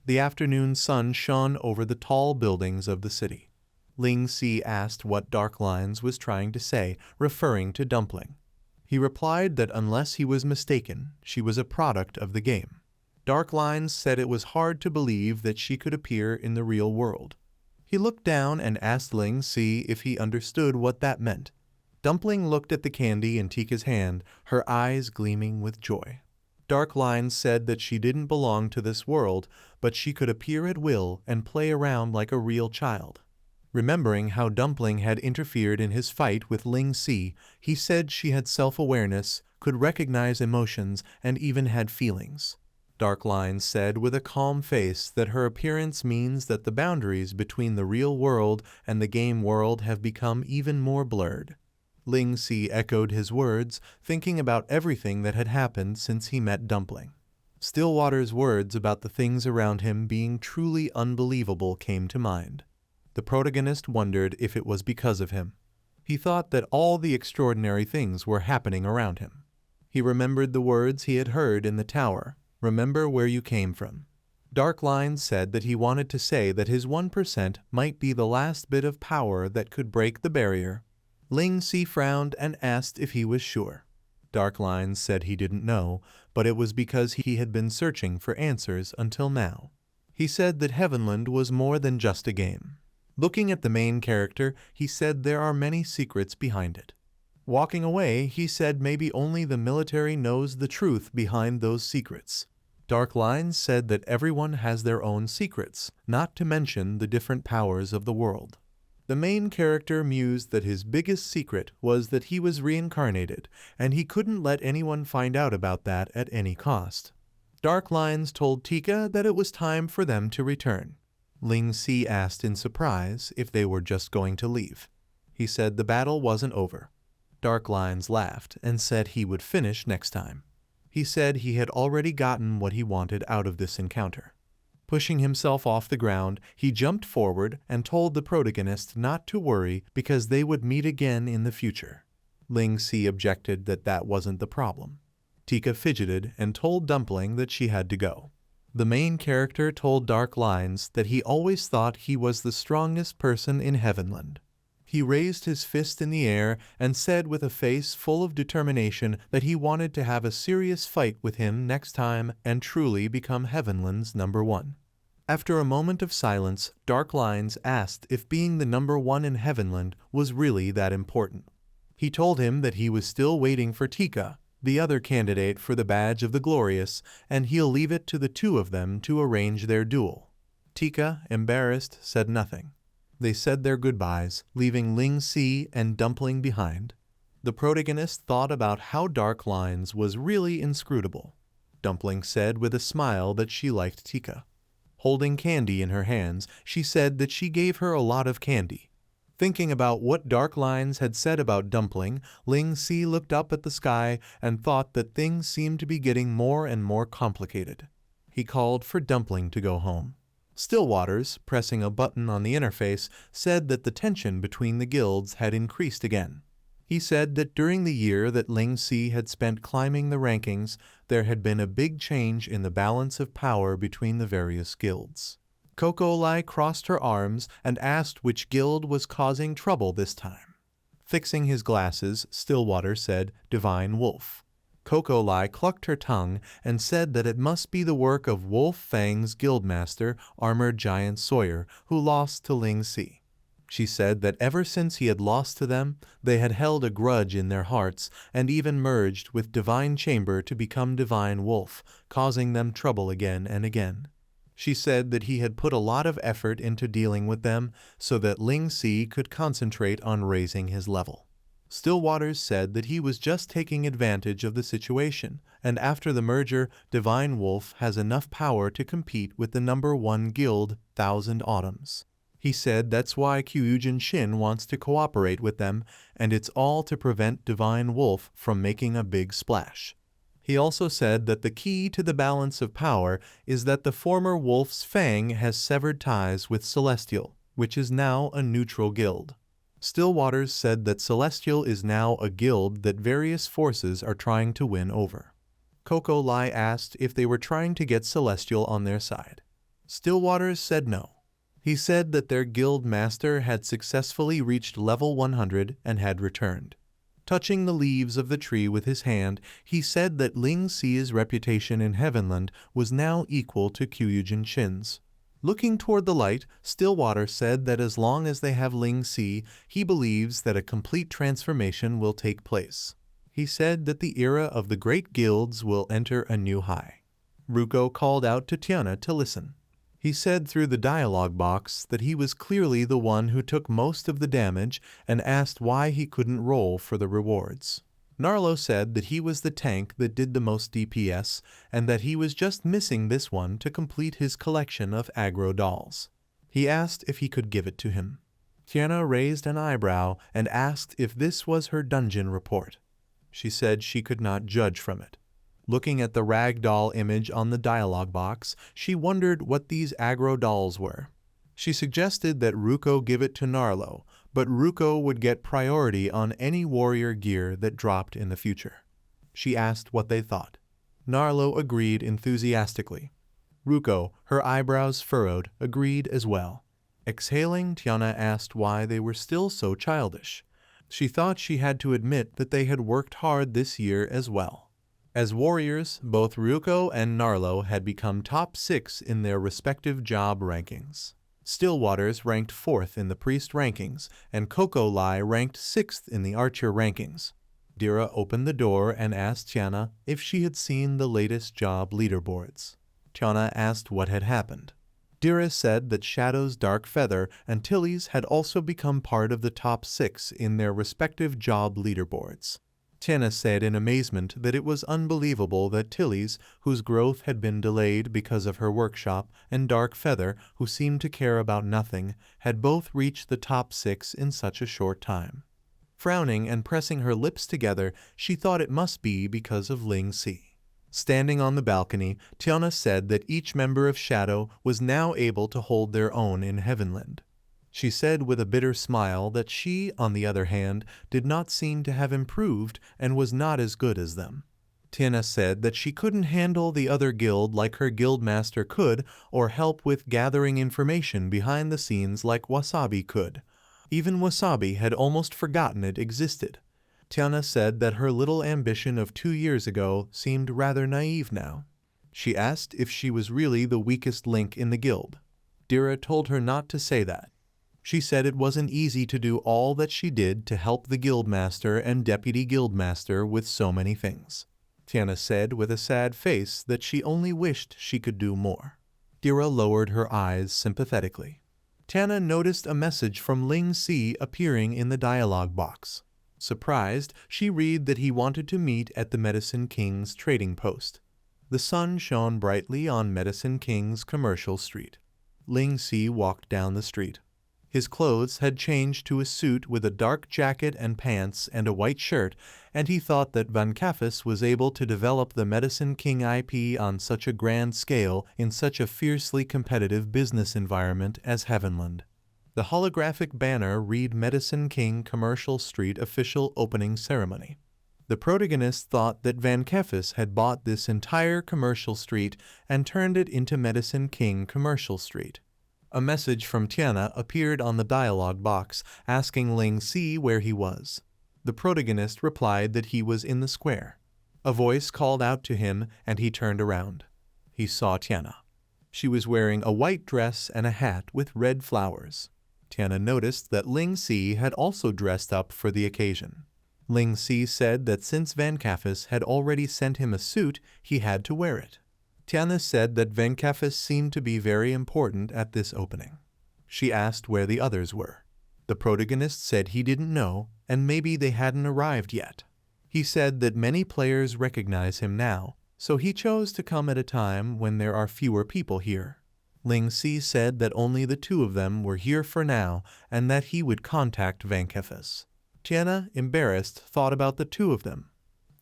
The afternoon sun shone over the tall buildings of the city. Ling Si asked what Dark Lines was trying to say, referring to Dumpling. He replied that unless he was mistaken, she was a product of the game. Dark Lines said it was hard to believe that she could appear in the real world. He looked down and asked Ling Si if he understood what that meant. Dumpling looked at the candy in Tika's hand, her eyes gleaming with joy. Dark Lines said that she didn't belong to this world, but she could appear at will and play around like a real child. Remembering how Dumpling had interfered in his fight with Ling Si, he said she had self-awareness, could recognize emotions, and even had feelings. Dark Lines said with a calm face that her appearance means that the boundaries between the real world and the game world have become even more blurred. Ling Si echoed his words, thinking about everything that had happened since he met Dumpling. Stillwater's words about the things around him being truly unbelievable came to mind. The protagonist wondered if it was because of him. He thought that all the extraordinary things were happening around him. He remembered the words he had heard in the tower, "Remember where you came from." Dark Lines said that he wanted to say that his 1% might be the last bit of power that could break the barrier. Ling Si frowned and asked if he was sure. Dark Lines said he didn't know, but it was because he had been searching for answers until now. He said that Heavenland was more than just a game. Looking at the main character, he said there are many secrets behind it. Walking away, he said maybe only the military knows the truth behind those secrets. Dark Lines said that everyone has their own secrets, not to mention the different powers of the world. The main character mused that his biggest secret was that he was reincarnated, and he couldn't let anyone find out about that at any cost. Dark Lines told Tika that it was time for them to return. Ling Si asked in surprise if they were just going to leave. He said the battle wasn't over. Dark Lines laughed and said he would finish next time. He said he had already gotten what he wanted out of this encounter. Pushing himself off the ground, he jumped forward and told the protagonist not to worry because they would meet again in the future. Ling Si objected that that wasn't the problem. Tika fidgeted and told Dumpling that she had to go. The main character told Dark Lines that he always thought he was the strongest person in Heavenland. He raised his fist in the air and said with a face full of determination that he wanted to have a serious fight with him next time and truly become Heavenland's #1. After a moment of silence, Dark Lines asked if being the #1 in Heavenland was really that important. He told him that he was still waiting for Tika, the other candidate for the Badge of the Glorious, and he'll leave it to the two of them to arrange their duel. Tika, embarrassed, said nothing. They said their goodbyes, leaving Ling Si and Dumpling behind. The protagonist thought about how Dark Lines was really inscrutable. Dumpling said with a smile that she liked Tika. Holding candy in her hands, she said that she gave her a lot of candy. Thinking about what Dark Lines had said about Dumpling, Ling Si looked up at the sky and thought that things seemed to be getting more and more complicated. He called for Dumpling to go home. Stillwaters, pressing a button on the interface, said that the tension between the guilds had increased again. He said that during the year that Ling Si had spent climbing the rankings, there had been a big change in the balance of power between the various guilds. Coco-Lai crossed her arms and asked which guild was causing trouble this time. Fixing his glasses, Stillwater said, "Divine Wolf." Coco-Lai clucked her tongue and said that it must be the work of Wolf Fang's guildmaster, Armored Giant Sawyer, who lost to Ling Si. She said that ever since he had lost to them, they had held a grudge in their hearts and even merged with Divine Chamber to become Divine Wolf, causing them trouble again and again. She said that he had put a lot of effort into dealing with them so that Ling Si could concentrate on raising his level. Stillwaters said that he was just taking advantage of the situation, and after the merger, Divine Wolf has enough power to compete with the #1 guild, Thousand Autumns. He said that's why Kyujin Shin wants to cooperate with them, and it's all to prevent Divine Wolf from making a big splash. He also said that the key to the balance of power is that the former Wolf's Fang has severed ties with Celestial, which is now a neutral guild. Stillwaters said that Celestial is now a guild that various forces are trying to win over. Coco-Lai asked if they were trying to get Celestial on their side. Stillwaters said no. He said that their guild master had successfully reached level 100 and had returned. Touching the leaves of the tree with his hand, he said that Ling Xi's reputation in Heavenland was now equal to Kyujin Shin's. Looking toward the light, Stillwater said that as long as they have Ling Xi, he believes that a complete transformation will take place. He said that the era of the great guilds will enter a new high. Ruko called out to Tiana to listen. He said through the dialogue box that he was clearly the one who took most of the damage and asked why he couldn't roll for the rewards. Narlo said that he was the tank that did the most DPS and that he was just missing this one to complete his collection of aggro dolls. He asked if he could give it to him. Tiana raised an eyebrow and asked if this was her dungeon report. She said she could not judge from it. Looking at the rag doll image on the dialogue box, she wondered what these aggro dolls were. She suggested that Ruko give it to Narlo, but Ruko would get priority on any warrior gear that dropped in the future. She asked what they thought. Narlo agreed enthusiastically. Ruko, her eyebrows furrowed, agreed as well. Exhaling, Tiana asked why they were still so childish. She thought she had to admit that they had worked hard this year as well. As warriors, both Ruko and Narlo had become top 6 in their respective job rankings. Stillwaters ranked 4th in the priest rankings, and Coco Lai ranked 6th in the archer rankings. Dira opened the door and asked Tiana if she had seen the latest job leaderboards. Tiana asked what had happened. Dira said that Shadow's Dark Feather and Tilly's had also become part of the top 6 in their respective job leaderboards. Tiana said in amazement that it was unbelievable that Tilly's, whose growth had been delayed because of her workshop, and Dark Feather, who seemed to care about nothing, had both reached the top 6 in such a short time. Frowning and pressing her lips together, she thought it must be because of Ling Xi. Standing on the balcony, Tiana said that each member of Shadow was now able to hold their own in Heavenland. She said with a bitter smile that she, on the other hand, did not seem to have improved and was not as good as them. Tiana said that she couldn't handle the other guild like her guildmaster could, or help with gathering information behind the scenes like Wasabi could. Even Wasabi had almost forgotten it existed. Tiana said that her little ambition of 2 years ago seemed rather naive now. She asked if she was really the weakest link in the guild. Dira told her not to say that. She said it wasn't easy to do all that she did to help the guildmaster and deputy guildmaster with so many things. Tiana said with a sad face that she only wished she could do more. Dira lowered her eyes sympathetically. Tiana noticed a message from Ling Xi appearing in the dialogue box. Surprised, she read that he wanted to meet at the Medicine King's trading post. The sun shone brightly on Medicine King's commercial street. Ling Xi walked down the street. His clothes had changed to a suit with a dark jacket and pants and a white shirt, and he thought that Van Kaffes was able to develop the Medicine King IP on such a grand scale in such a fiercely competitive business environment as Heavenland. The holographic banner read Medicine King Commercial Street Official Opening Ceremony. The protagonist thought that Van Kaffes had bought this entire commercial street and turned it into Medicine King Commercial Street. A message from Tiana appeared on the dialogue box, asking Ling Xi where he was. The protagonist replied that he was in the square. A voice called out to him, and he turned around. He saw Tiana. She was wearing a white dress and a hat with red flowers. Tiana noticed that Ling Xi had also dressed up for the occasion. Ling Xi said that since Van Kaffes had already sent him a suit, he had to wear it. Tiana said that Van Kaffes seemed to be very important at this opening. She asked where the others were. The protagonist said he didn't know, and maybe they hadn't arrived yet. He said that many players recognize him now, so he chose to come at a time when there are fewer people here. Ling Xi said that only the 2 of them were here for now, and that he would contact Van Kaffes. Tiana, embarrassed, thought about the 2 of them.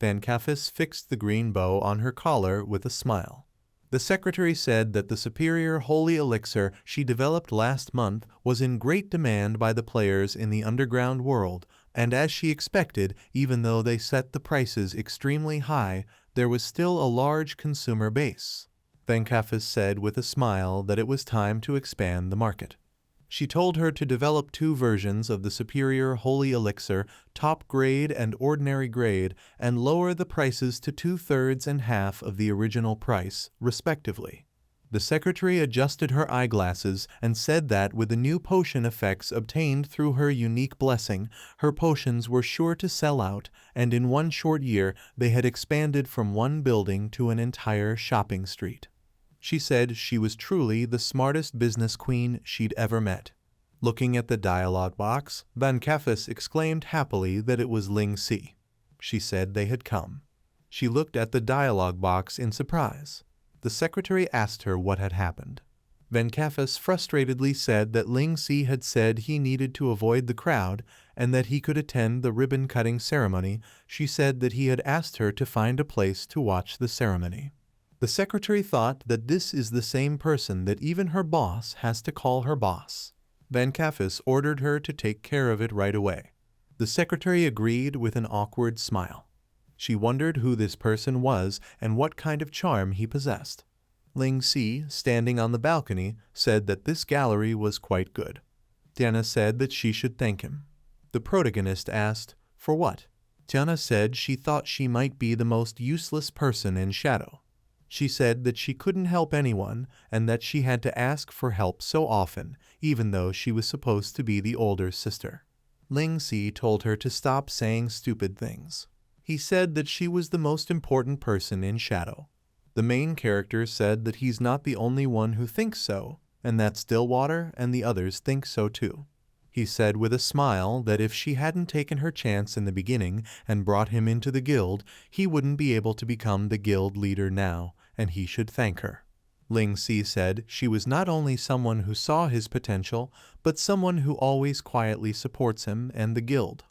Van Kaffes fixed the green bow on her collar with a smile. The secretary said that the superior holy elixir she developed last month was in great demand by the players in the underground world, and as she expected, even though they set the prices extremely high, there was still a large consumer base. Van Kaffes said with a smile that it was time to expand the market. She told her to develop 2 versions of the superior holy elixir, top grade and ordinary grade, and lower the prices to 2/3 and half of the original price, respectively. The secretary adjusted her eyeglasses and said that with the new potion effects obtained through her unique blessing, her potions were sure to sell out, and in 1 short year they had expanded from 1 building to an entire shopping street. She said she was truly the smartest business queen she'd ever met. Looking at the dialogue box, Van Kaffes exclaimed happily that it was Ling Si. She said they had come. She looked at the dialogue box in surprise. The secretary asked her what had happened. Van Kaffes frustratedly said that Ling Si had said he needed to avoid the crowd and that he could attend the ribbon-cutting ceremony. She said that he had asked her to find a place to watch the ceremony. The secretary thought that this is the same person that even her boss has to call her boss. Van Kaffes ordered her to take care of it right away. The secretary agreed with an awkward smile. She wondered who this person was and what kind of charm he possessed. Ling Si, standing on the balcony, said that this gallery was quite good. Tiana said that she should thank him. The protagonist asked, "For what?" Tiana said she thought she might be the most useless person in Shadow. She said that she couldn't help anyone and that she had to ask for help so often, even though she was supposed to be the older sister. Ling Si told her to stop saying stupid things. He said that she was the most important person in Shadow. The main character said that he's not the only one who thinks so, and that Stillwater and the others think so too. He said with a smile that if she hadn't taken her chance in the beginning and brought him into the guild, he wouldn't be able to become the guild leader now, and he should thank her. Ling Si said she was not only someone who saw his potential, but someone who always quietly supports him and the guild.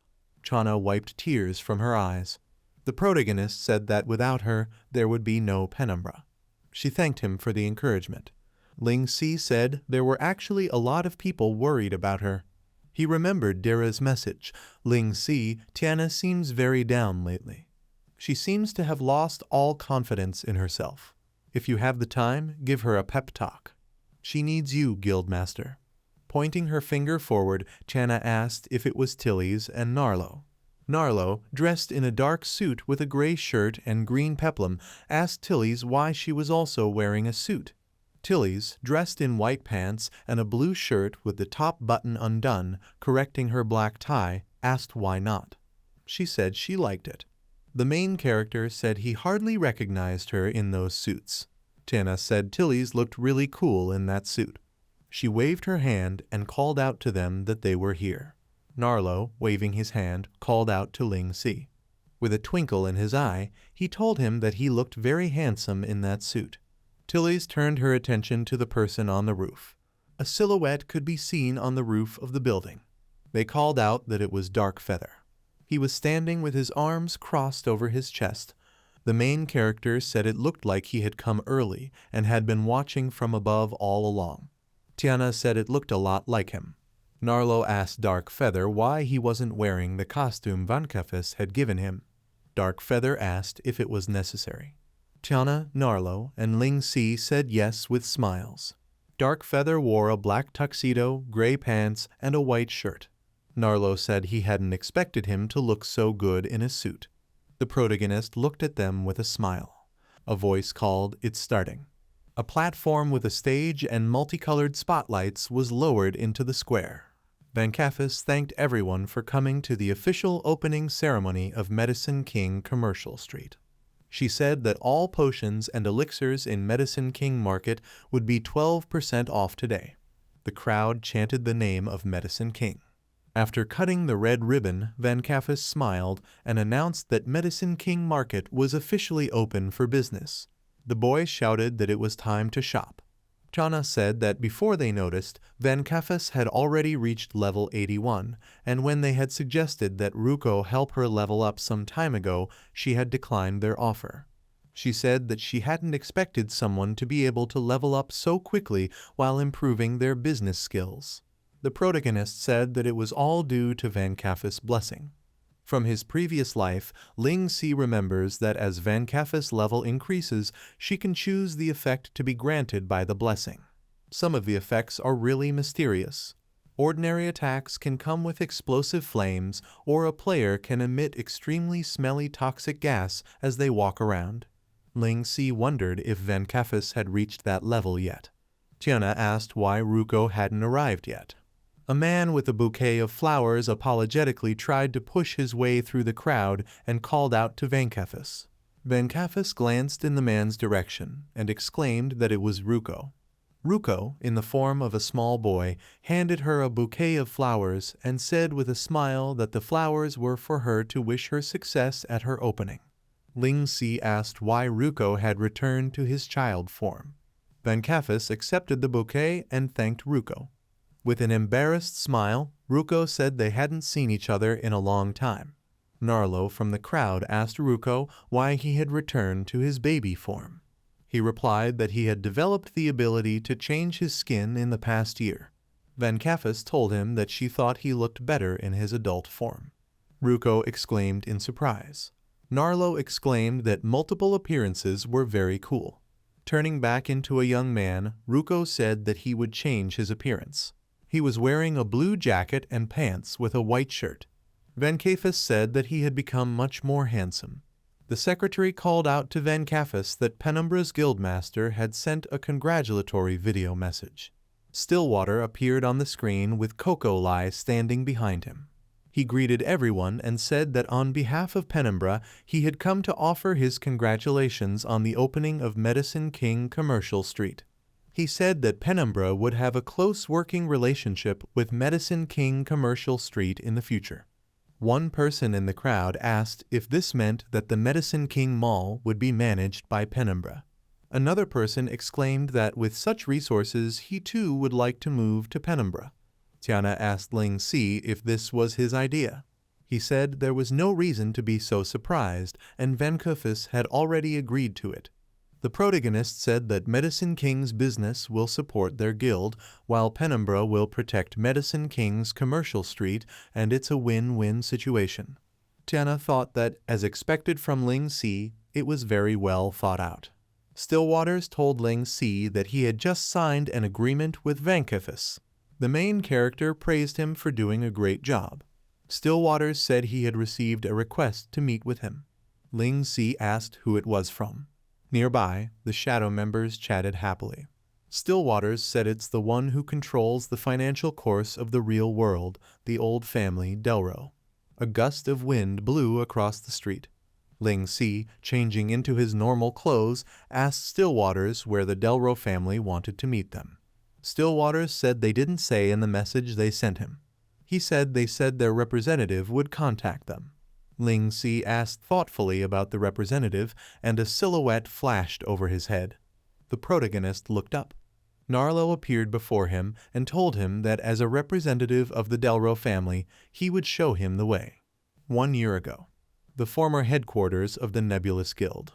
Chana wiped tears from her eyes. The protagonist said that without her, there would be no Penumbra. She thanked him for the encouragement. Ling Si said there were actually a lot of people worried about her. He remembered Dara's message. Ling Si, Tiana seems very down lately. She seems to have lost all confidence in herself. If you have the time, give her a pep talk. She needs you, Guildmaster. Pointing her finger forward, Tiana asked if it was Tilly's and Narlo. Narlo, dressed in a dark suit with a gray shirt and green peplum, asked Tilly's why she was also wearing a suit. Tilly's, dressed in white pants and a blue shirt with the top button undone, correcting her black tie, asked why not. She said she liked it. The main character said he hardly recognized her in those suits. Tiana said Tilly's looked really cool in that suit. She waved her hand and called out to them that they were here. Narlo, waving his hand, called out to Ling Si. With a twinkle in his eye, he told him that he looked very handsome in that suit. Tilly's turned her attention to the person on the roof. A silhouette could be seen on the roof of the building. They called out that it was Darkfeather. He was standing with his arms crossed over his chest. The main character said it looked like he had come early and had been watching from above all along. Tiana said it looked a lot like him. Narlo asked Darkfeather why he wasn't wearing the costume Van Kaffes had given him. Darkfeather asked if it was necessary. Tiana, Narlo, and Ling Si said yes with smiles. Darkfeather wore a black tuxedo, gray pants, and a white shirt. Narlo said he hadn't expected him to look so good in a suit. The protagonist looked at them with a smile. A voice called, "It's starting." A platform with a stage and multicolored spotlights was lowered into the square. Van Kaffes thanked everyone for coming to the official opening ceremony of Medicine King Commercial Street. She said that all potions and elixirs in Medicine King Market would be 12% off today. The crowd chanted the name of Medicine King. After cutting the red ribbon, Van Kaffes smiled and announced that Medicine King Market was officially open for business. The boys shouted that it was time to shop. Chana said that before they noticed, Van Kaffes had already reached level 81, and when they had suggested that Ruko help her level up some time ago, she had declined their offer. She said that she hadn't expected someone to be able to level up so quickly while improving their business skills. The protagonist said that it was all due to Van Kaffes' blessing. From his previous life, Ling Si remembers that as Van Kaffe's level increases, she can choose the effect to be granted by the blessing. Some of the effects are really mysterious. Ordinary attacks can come with explosive flames, or a player can emit extremely smelly toxic gas as they walk around. Ling Si wondered if Van Kaffes had reached that level yet. Tiana asked why Ruko hadn't arrived yet. A man with a bouquet of flowers apologetically tried to push his way through the crowd and called out to Van Kaffes. Van Kaffes glanced in the man's direction and exclaimed that it was Ruko. Ruko, in the form of a small boy, handed her a bouquet of flowers and said with a smile that the flowers were for her to wish her success at her opening. Ling Si asked why Ruko had returned to his child form. Van Kaffes accepted the bouquet and thanked Ruko. With an embarrassed smile, Ruko said they hadn't seen each other in a long time. Narlo from the crowd asked Ruko why he had returned to his baby form. He replied that he had developed the ability to change his skin in the past year. Van Kaffes told him that she thought he looked better in his adult form. Ruko exclaimed in surprise. Narlo exclaimed that multiple appearances were very cool. Turning back into a young man, Ruko said that he would change his appearance. He was wearing a blue jacket and pants with a white shirt. Van Kaffes said that he had become much more handsome. The secretary called out to Van Kaffes that Penumbra's guildmaster had sent a congratulatory video message. Stillwater appeared on the screen with Coco Lai standing behind him. He greeted everyone and said that on behalf of Penumbra, he had come to offer his congratulations on the opening of Medicine King Commercial Street. He said that Penumbra would have a close working relationship with Medicine King Commercial Street in the future. One person in the crowd asked if this meant that the Medicine King Mall would be managed by Penumbra. Another person exclaimed that with such resources he too would like to move to Penumbra. Tiana asked Ling Si if this was his idea. He said there was no reason to be so surprised, and Van Kaffes had already agreed to it. The protagonist said that Medicine King's business will support their guild, while Penumbra will protect Medicine King's Commercial Street, and it's a win-win situation. Tiana thought that, as expected from Ling Si, it was very well thought out. Stillwaters told Ling Si that he had just signed an agreement with Van Kaffes. The main character praised him for doing a great job. Stillwaters said he had received a request to meet with him. Ling Si asked who it was from. Nearby, the Shadow members chatted happily. Stillwaters said it's the one who controls the financial course of the real world, the old family Delro. A gust of wind blew across the street. Ling Si, changing into his normal clothes, asked Stillwaters where the Delro family wanted to meet them. Stillwaters said they didn't say in the message they sent him. He said they said their representative would contact them. Ling Si asked thoughtfully about the representative, and a silhouette flashed over his head. The protagonist looked up. Narlo appeared before him and told him that as a representative of the Delro family, he would show him the way. 1 year ago, the former headquarters of the Nebulous Guild.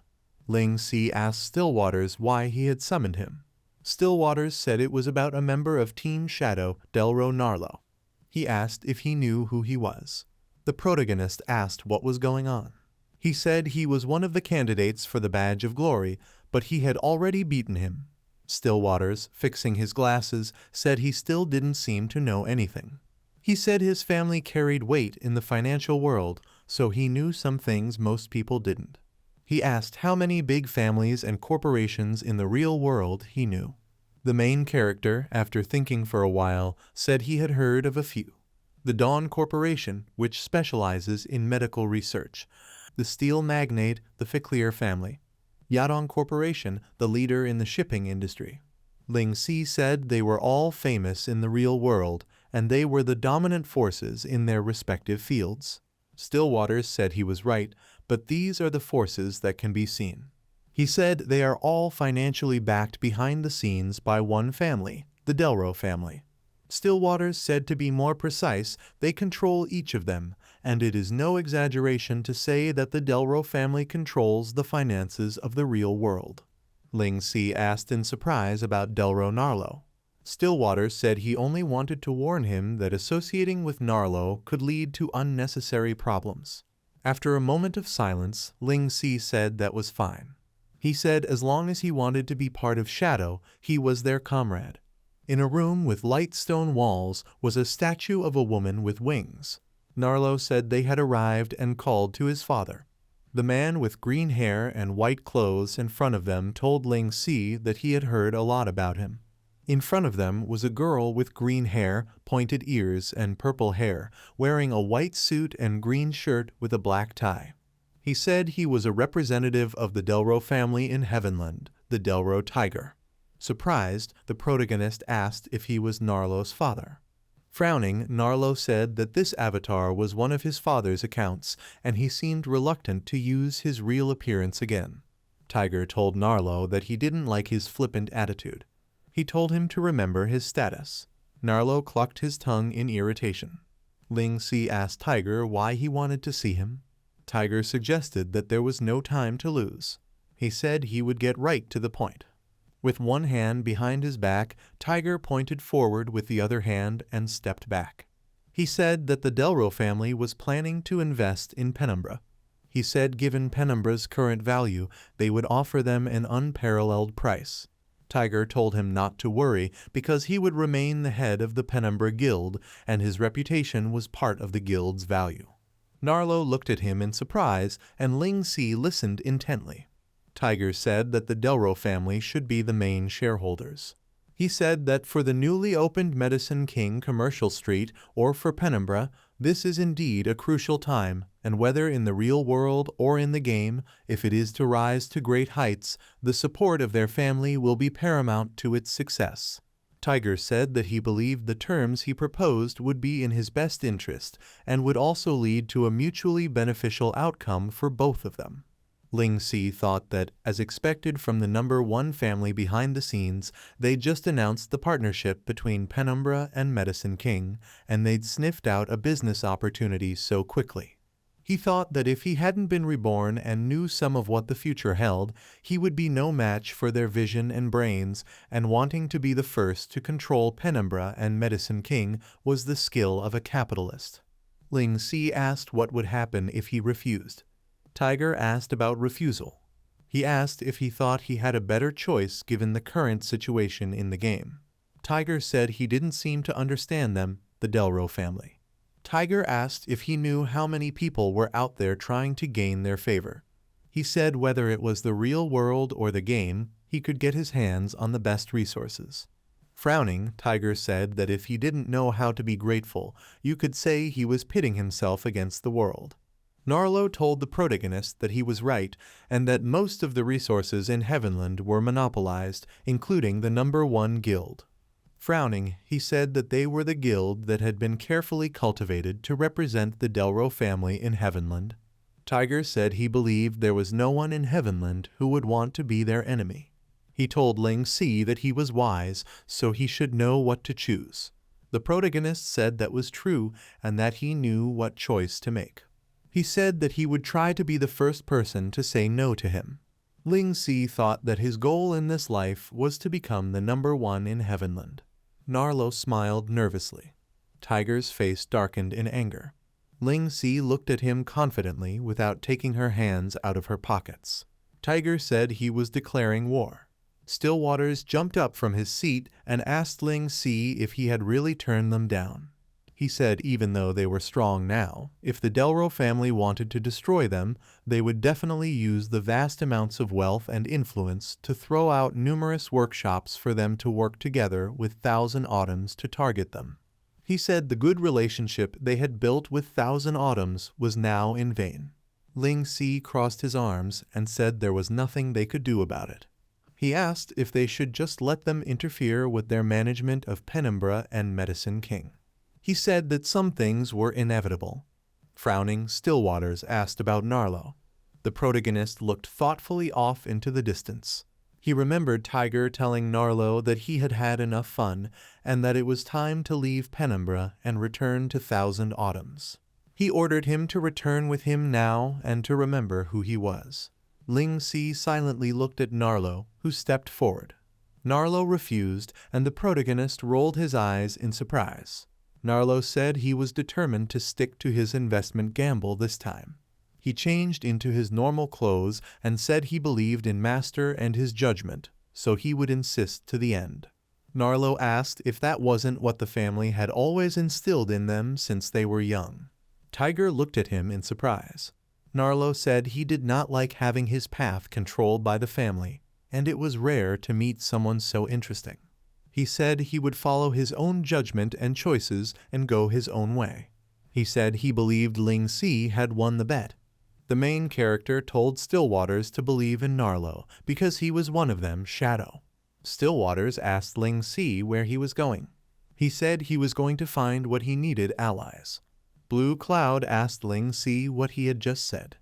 Ling Si asked Stillwaters why he had summoned him. Stillwaters said it was about a member of Team Shadow, Delro Narlo. He asked if he knew who he was. The protagonist asked what was going on. He said he was one of the candidates for the Badge of Glory, but he had already beaten him. Stillwaters, fixing his glasses, said he still didn't seem to know anything. He said his family carried weight in the financial world, so he knew some things most people didn't. He asked how many big families and corporations in the real world he knew. The main character, after thinking for a while, said he had heard of a few. The Dawn Corporation, which specializes in medical research. The steel magnate, the Ficlear family. Yadong Corporation, the leader in the shipping industry. Ling Si said they were all famous in the real world, and they were the dominant forces in their respective fields. Stillwaters said he was right, but these are the forces that can be seen. He said they are all financially backed behind the scenes by one family, the Delro family. Stillwaters said to be more precise, they control each of them, and it is no exaggeration to say that the Delro family controls the finances of the real world. Ling Si asked in surprise about Delro Narlo. Stillwater said he only wanted to warn him that associating with Narlo could lead to unnecessary problems. After a moment of silence, Ling Si said that was fine. He said as long as he wanted to be part of Shadow, he was their comrade. In a room with light stone walls was a statue of a woman with wings. Narlo said they had arrived and called to his father. The man with green hair and white clothes in front of them told Ling Si that he had heard a lot about him. In front of them was a girl with green hair, pointed ears, and purple hair, wearing a white suit and green shirt with a black tie. He said he was a representative of the Delro family in Heavenland, the Delro Tiger. Surprised, the protagonist asked if he was Narlo's father. Frowning, Narlo said that this avatar was one of his father's accounts, and he seemed reluctant to use his real appearance again. Tiger told Narlo that he didn't like his flippant attitude. He told him to remember his status. Narlo clucked his tongue in irritation. Ling Si asked Tiger why he wanted to see him. Tiger suggested that there was no time to lose. He said he would get right to the point. With one hand behind his back, Tiger pointed forward with the other hand and stepped back. He said that the Delro family was planning to invest in Penumbra. He said given Penumbra's current value, they would offer them an unparalleled price. Tiger told him not to worry because he would remain the head of the Penumbra Guild and his reputation was part of the guild's value. Narlo looked at him in surprise and Ling Si listened intently. Tiger said that the Delro family should be the main shareholders. He said that for the newly opened Medicine King Commercial Street or for Penumbra, this is indeed a crucial time, and whether in the real world or in the game, if it is to rise to great heights, the support of their family will be paramount to its success. Tiger said that he believed the terms he proposed would be in his best interest and would also lead to a mutually beneficial outcome for both of them. Ling Si thought that, as expected from the number one family behind the scenes, they'd just announced the partnership between Penumbra and Medicine King, and they'd sniffed out a business opportunity so quickly. He thought that if he hadn't been reborn and knew some of what the future held, he would be no match for their vision and brains, and wanting to be the first to control Penumbra and Medicine King was the skill of a capitalist. Ling Si asked what would happen if he refused. Tiger asked about refusal. He asked if he thought he had a better choice given the current situation in the game. Tiger said he didn't seem to understand them, the Delro family. Tiger asked if he knew how many people were out there trying to gain their favor. He said whether it was the real world or the game, he could get his hands on the best resources. Frowning, Tiger said that if he didn't know how to be grateful, you could say he was pitting himself against the world. Narlo told the protagonist that he was right and that most of the resources in Heavenland were monopolized, including the number one guild. Frowning, he said that they were the guild that had been carefully cultivated to represent the Delro family in Heavenland. Tiger said he believed there was no one in Heavenland who would want to be their enemy. He told Ling Si that he was wise, so he should know what to choose. The protagonist said that was true and that he knew what choice to make. He said that he would try to be the first person to say no to him. Ling Si thought that his goal in this life was to become the number one in Heavenland. Narlo smiled nervously. Tiger's face darkened in anger. Ling Si looked at him confidently without taking her hands out of her pockets. Tiger said he was declaring war. Stillwaters jumped up from his seat and asked Ling Si if he had really turned them down. He said even though they were strong now, if the Delro family wanted to destroy them, they would definitely use the vast amounts of wealth and influence to throw out numerous workshops for them to work together with Thousand Autumns to target them. He said the good relationship they had built with Thousand Autumns was now in vain. Ling Si crossed his arms and said there was nothing they could do about it. He asked if they should just let them interfere with their management of Penumbra and Medicine King. He said that some things were inevitable. Frowning, Stillwaters asked about Narlo. The protagonist looked thoughtfully off into the distance. He remembered Tiger telling Narlo that he had had enough fun and that it was time to leave Penumbra and return to Thousand Autumns. He ordered him to return with him now and to remember who he was. Ling Si silently looked at Narlo, who stepped forward. Narlo refused, and the protagonist rolled his eyes in surprise. Narlo said he was determined to stick to his investment gamble this time. He changed into his normal clothes and said he believed in Master and his judgment, so he would insist to the end. Narlo asked if that wasn't what the family had always instilled in them since they were young. Tiger looked at him in surprise. Narlo said he did not like having his path controlled by the family, and it was rare to meet someone so interesting. He said he would follow his own judgment and choices and go his own way. He said he believed Ling Si had won the bet. The main character told Stillwaters to believe in Narlo because he was one of them, Shadow. Stillwaters asked Ling Si where he was going. He said he was going to find what he needed, allies. Blue Cloud asked Ling Si what he had just said.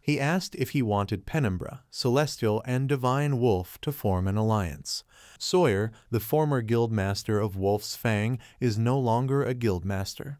He asked if he wanted Penumbra, Celestial, and Divine Wolf to form an alliance. Sawyer, the former guildmaster of Wolf's Fang, is no longer a guildmaster.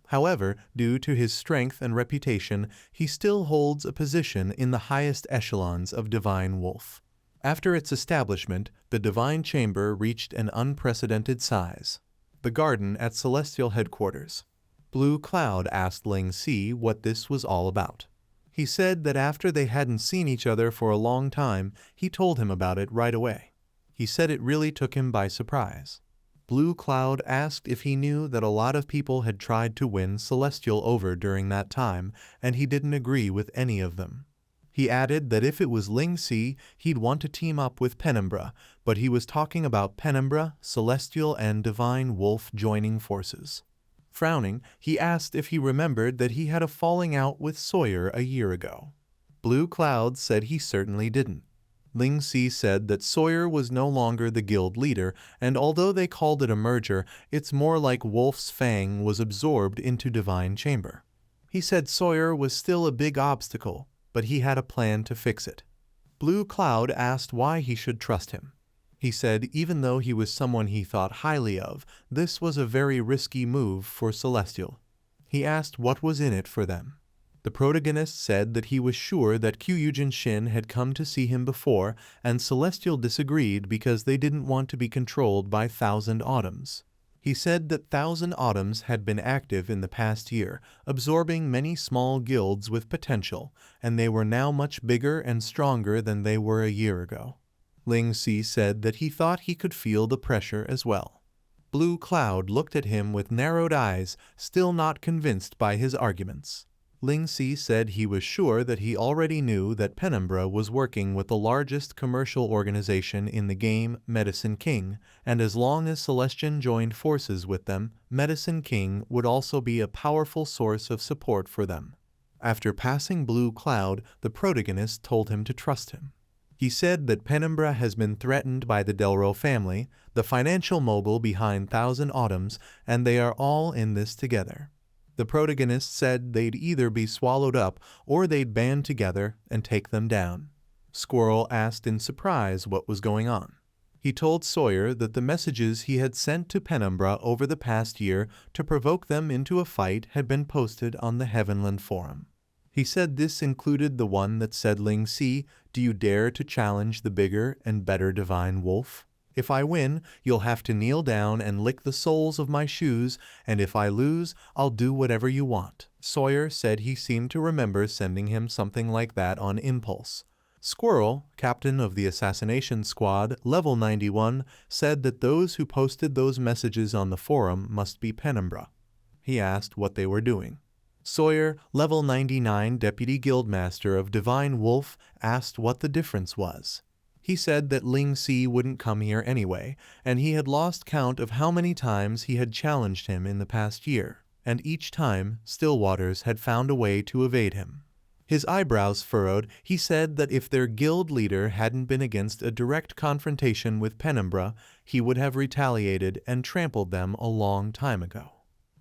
However, due to his strength and reputation, he still holds a position in the highest echelons of Divine Wolf. After its establishment, the Divine Chamber reached an unprecedented size. The garden at Celestial headquarters. Blue Cloud asked Ling Si what this was all about. He said that after they hadn't seen each other for a long time, he told him about it right away. He said it really took him by surprise. Blue Cloud asked if he knew that a lot of people had tried to win Celestial over during that time, and he didn't agree with any of them. He added that if it was Ling Si, he'd want to team up with Penumbra, but he was talking about Penumbra, Celestial, and Divine Wolf joining forces. Frowning, he asked if he remembered that he had a falling out with Sawyer a year ago. Blue Cloud said he certainly didn't. Ling Si said that Sawyer was no longer the guild leader, and although they called it a merger, it's more like Wolf's Fang was absorbed into Divine Chamber. He said Sawyer was still a big obstacle, but he had a plan to fix it. Blue Cloud asked why he should trust him. He said even though he was someone he thought highly of, this was a very risky move for Celestial. He asked what was in it for them. The protagonist said that he was sure that Kyujin Shin had come to see him before, and Celestial disagreed because they didn't want to be controlled by Thousand Autumns. He said that Thousand Autumns had been active in the past year, absorbing many small guilds with potential, and they were now much bigger and stronger than they were a year ago. Ling Si said that he thought he could feel the pressure as well. Blue Cloud looked at him with narrowed eyes, still not convinced by his arguments. Ling Si said he was sure that he already knew that Penumbra was working with the largest commercial organization in the game, Medicine King, and as long as Celestian joined forces with them, Medicine King would also be a powerful source of support for them. After passing Blue Cloud, the protagonist told him to trust him. He said that Penumbra has been threatened by the Delro family, the financial mogul behind Thousand Autumns, and they are all in this together. The protagonist said they'd either be swallowed up or they'd band together and take them down. Squirrel asked in surprise what was going on. He told Sawyer that the messages he had sent to Penumbra over the past year to provoke them into a fight had been posted on the Heavenland Forum. He said this included the one that said, Ling Si, do you dare to challenge the bigger and better Divine Wolf? If I win, you'll have to kneel down and lick the soles of my shoes, and if I lose, I'll do whatever you want. Sawyer said he seemed to remember sending him something like that on impulse. Squirrel, captain of the assassination squad, level 91, said that those who posted those messages on the forum must be Penumbra. He asked what they were doing. Sawyer, level 99 deputy guildmaster of Divine Wolf, asked what the difference was. He said that Ling Si wouldn't come here anyway, and he had lost count of how many times he had challenged him in the past year, and each time Stillwaters had found a way to evade him. His eyebrows furrowed. He said that if their guild leader hadn't been against a direct confrontation with Penumbra, he would have retaliated and trampled them a long time ago.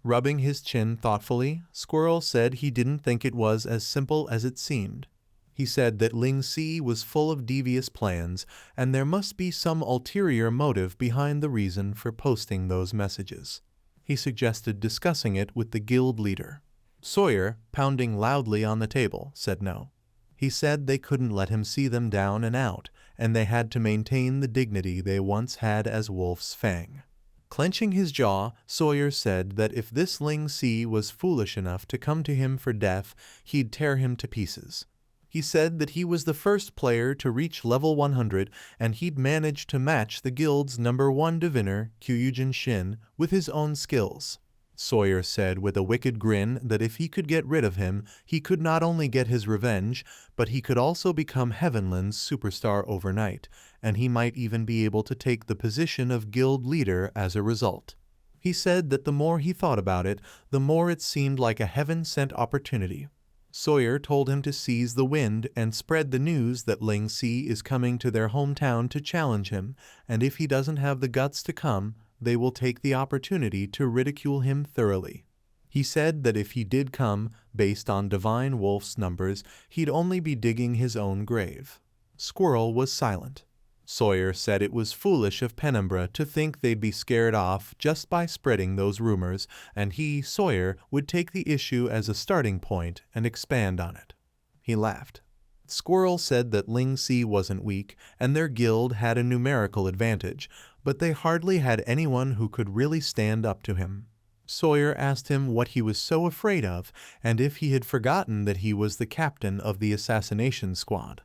Rubbing his chin thoughtfully, Squirrel said he didn't think it was as simple as it seemed. He said that Ling Si was full of devious plans, and there must be some ulterior motive behind the reason for posting those messages. He suggested discussing it with the guild leader. Sawyer, pounding loudly on the table, said no. He said they couldn't let him see them down and out, and they had to maintain the dignity they once had as Wolf's Fang. Clenching his jaw, Sawyer said that if this Ling Si was foolish enough to come to him for death, he'd tear him to pieces. He said that he was the first player to reach level 100, and he'd managed to match the guild's #1 diviner, Kyujin Shin, with his own skills. Sawyer said with a wicked grin that if he could get rid of him, he could not only get his revenge, but he could also become Heavenland's superstar overnight, and he might even be able to take the position of guild leader as a result. He said that the more he thought about it, the more it seemed like a heaven-sent opportunity. Sawyer told him to seize the wind and spread the news that Ling Si is coming to their hometown to challenge him, and if he doesn't have the guts to come, they will take the opportunity to ridicule him thoroughly. He said that if he did come, based on Divine Wolf's numbers, he'd only be digging his own grave. Squirrel was silent. Sawyer said it was foolish of Penumbra to think they'd be scared off just by spreading those rumors, and he, Sawyer, would take the issue as a starting point and expand on it. He laughed. Squirrel said that Ling Si wasn't weak, and their guild had a numerical advantage, but they hardly had anyone who could really stand up to him. Sawyer asked him what he was so afraid of, and if he had forgotten that he was the captain of the assassination squad.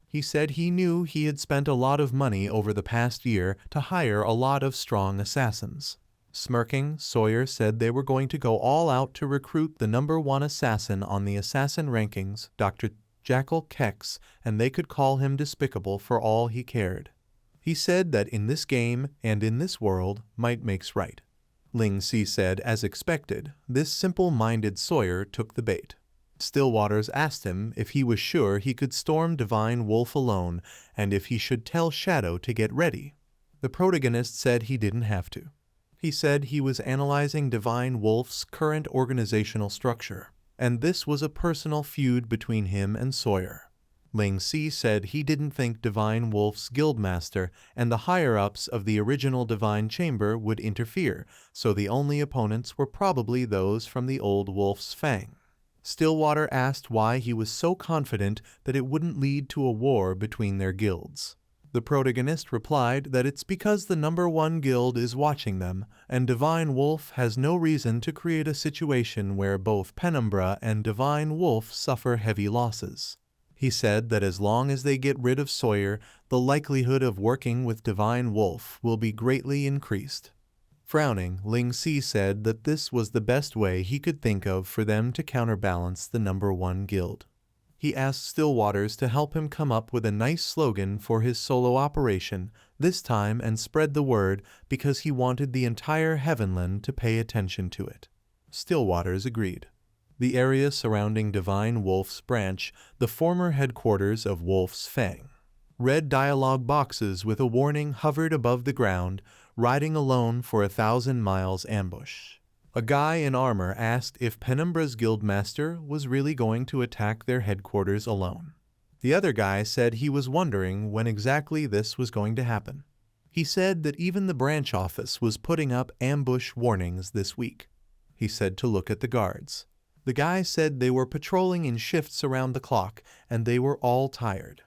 He said he knew he had spent a lot of money over the past year to hire a lot of strong assassins. Smirking, Sawyer said they were going to go all out to recruit the #1 assassin on the assassin rankings, Dr. Jackal Kex, and they could call him despicable for all he cared. He said that in this game and in this world, might makes right. Ling Si said, as expected, this simple-minded Sawyer took the bait. Stillwaters asked him if he was sure he could storm Divine Wolf alone, and if he should tell Shadow to get ready. The protagonist said he didn't have to. He said he was analyzing Divine Wolf's current organizational structure, and this was a personal feud between him and Sawyer. Ling Si said he didn't think Divine Wolf's guildmaster and the higher-ups of the original Divine Chamber would interfere, so the only opponents were probably those from the old Wolf's Fang. Stillwater asked why he was so confident that it wouldn't lead to a war between their guilds. The protagonist replied that it's because the #1 guild is watching them, and Divine Wolf has no reason to create a situation where both Penumbra and Divine Wolf suffer heavy losses. He said that as long as they get rid of Sawyer, the likelihood of working with Divine Wolf will be greatly increased. Frowning, Ling Si said that this was the best way he could think of for them to counterbalance the #1 guild. He asked Stillwaters to help him come up with a nice slogan for his solo operation, this time, and spread the word because he wanted the entire Heavenland to pay attention to it. Stillwaters agreed. The area surrounding Divine Wolf's branch, the former headquarters of Wolf's Fang. Red dialogue boxes with a warning hovered above the ground, riding alone for 1,000 miles ambush. A guy in armor asked if Penumbra's guildmaster was really going to attack their headquarters alone. The other guy said he was wondering when exactly this was going to happen. He said that even the branch office was putting up ambush warnings this week. He said to look at the guards. The guy said they were patrolling in shifts around the clock, and they were all tired.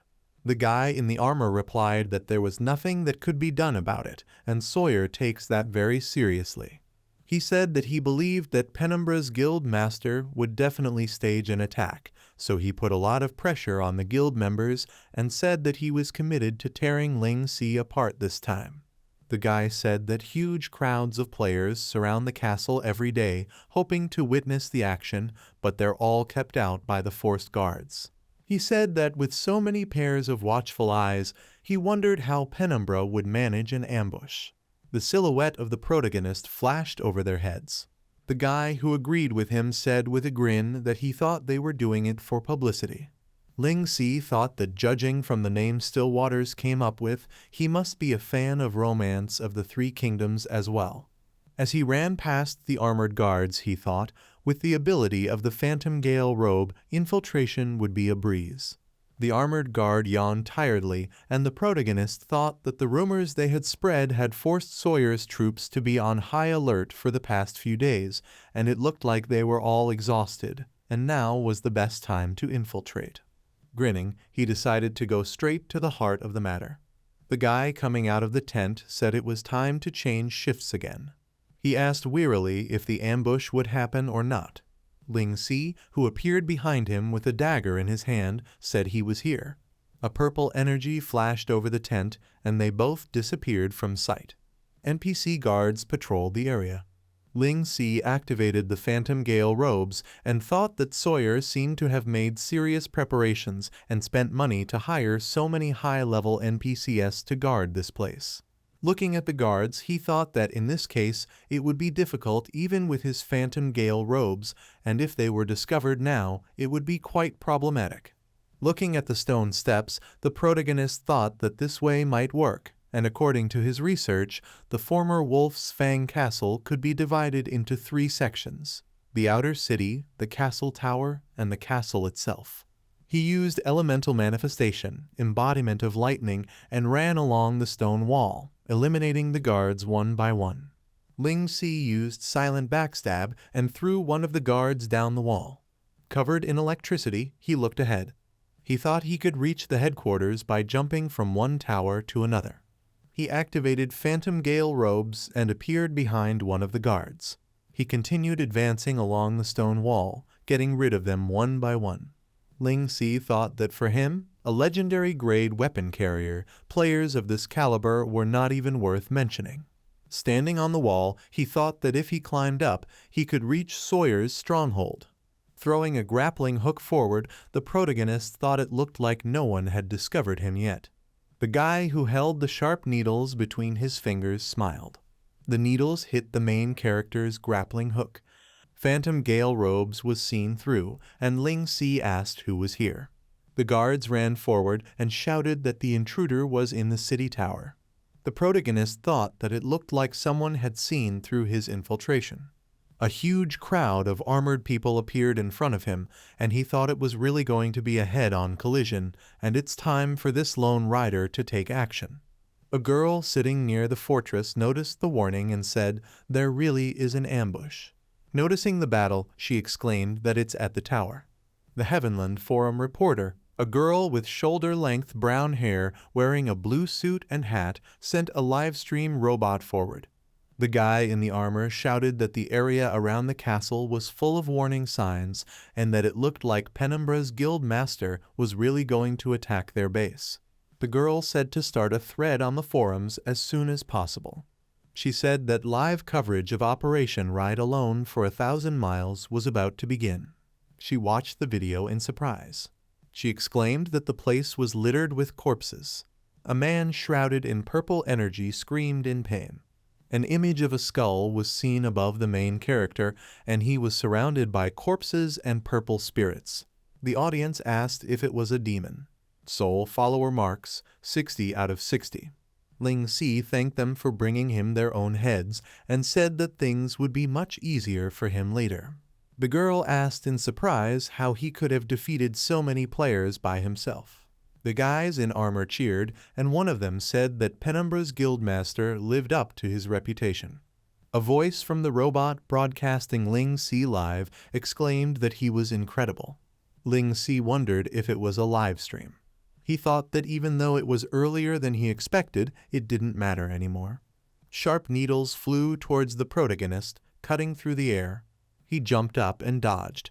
The guy in the armor replied that there was nothing that could be done about it, and Sawyer takes that very seriously. He said that he believed that Penumbra's guild master would definitely stage an attack, so he put a lot of pressure on the guild members and said that he was committed to tearing Ling Si apart this time. The guy said that huge crowds of players surround the castle every day, hoping to witness the action, but they're all kept out by the forced guards. He said that with so many pairs of watchful eyes, he wondered how Penumbra would manage an ambush. The silhouette of the protagonist flashed over their heads. The guy who agreed with him said with a grin that he thought they were doing it for publicity. Ling Si thought that judging from the name Stillwaters came up with, he must be a fan of romance of the Three Kingdoms as well. As he ran past the armored guards, he thought, with the ability of the Phantom Gale robe, infiltration would be a breeze. The armored guard yawned tiredly, and the protagonist thought that the rumors they had spread had forced Sawyer's troops to be on high alert for the past few days, and it looked like they were all exhausted, and now was the best time to infiltrate. Grinning, he decided to go straight to the heart of the matter. The guy coming out of the tent said it was time to change shifts again. He asked wearily if the ambush would happen or not. Ling Si, who appeared behind him with a dagger in his hand, said he was here. A purple energy flashed over the tent, and they both disappeared from sight. NPC guards patrolled the area. Ling Si activated the Phantom Gale robes and thought that Sawyer seemed to have made serious preparations and spent money to hire so many high-level NPCs to guard this place. Looking at the guards, he thought that in this case it would be difficult even with his Phantom Gale robes, and if they were discovered now, it would be quite problematic. Looking at the stone steps, the protagonist thought that this way might work, and according to his research, the former Wolf's Fang Castle could be divided into 3 sections: the outer city, the castle tower, and the castle itself. He used elemental manifestation, embodiment of lightning, and ran along the stone wall, eliminating the guards one by one. Ling Si used silent backstab and threw one of the guards down the wall. Covered in electricity, he looked ahead. He thought he could reach the headquarters by jumping from one tower to another. He activated Phantom Gale robes and appeared behind one of the guards. He continued advancing along the stone wall, getting rid of them one by one. Ling Si thought that for him, a legendary grade weapon carrier, players of this caliber were not even worth mentioning. Standing on the wall, he thought that if he climbed up, he could reach Sawyer's stronghold. Throwing a grappling hook forward, the protagonist thought it looked like no one had discovered him yet. The guy who held the sharp needles between his fingers smiled. The needles hit the main character's grappling hook. Phantom Gale robes was seen through, and Ling Si asked who was here. The guards ran forward and shouted that the intruder was in the city tower. The protagonist thought that it looked like someone had seen through his infiltration. A huge crowd of armored people appeared in front of him, and he thought it was really going to be a head-on collision, and it's time for this lone rider to take action. A girl sitting near the fortress noticed the warning and said, "There really is an ambush." Noticing the battle, she exclaimed that it's at the tower. The Heavenland Forum reporter, a girl with shoulder-length brown hair wearing a blue suit and hat, sent a live-stream robot forward. The guy in the armor shouted that the area around the castle was full of warning signs and that it looked like Penumbra's guild master was really going to attack their base. The girl said to start a thread on the forums as soon as possible. She said that live coverage of Operation Ride Alone for 1,000 miles was about to begin. She watched the video in surprise. She exclaimed that the place was littered with corpses. A man shrouded in purple energy screamed in pain. An image of a skull was seen above the main character, and he was surrounded by corpses and purple spirits. The audience asked if it was a demon. Soul follower marks, 60 out of 60. Ling Si thanked them for bringing him their own heads and said that things would be much easier for him later. The girl asked in surprise how he could have defeated so many players by himself. The guys in armor cheered, and one of them said that Penumbra's guildmaster lived up to his reputation. A voice from the robot broadcasting Ling Si live exclaimed that he was incredible. Ling Si wondered if it was a live stream. He thought that even though it was earlier than he expected, it didn't matter anymore. Sharp needles flew towards the protagonist, cutting through the air. He jumped up and dodged.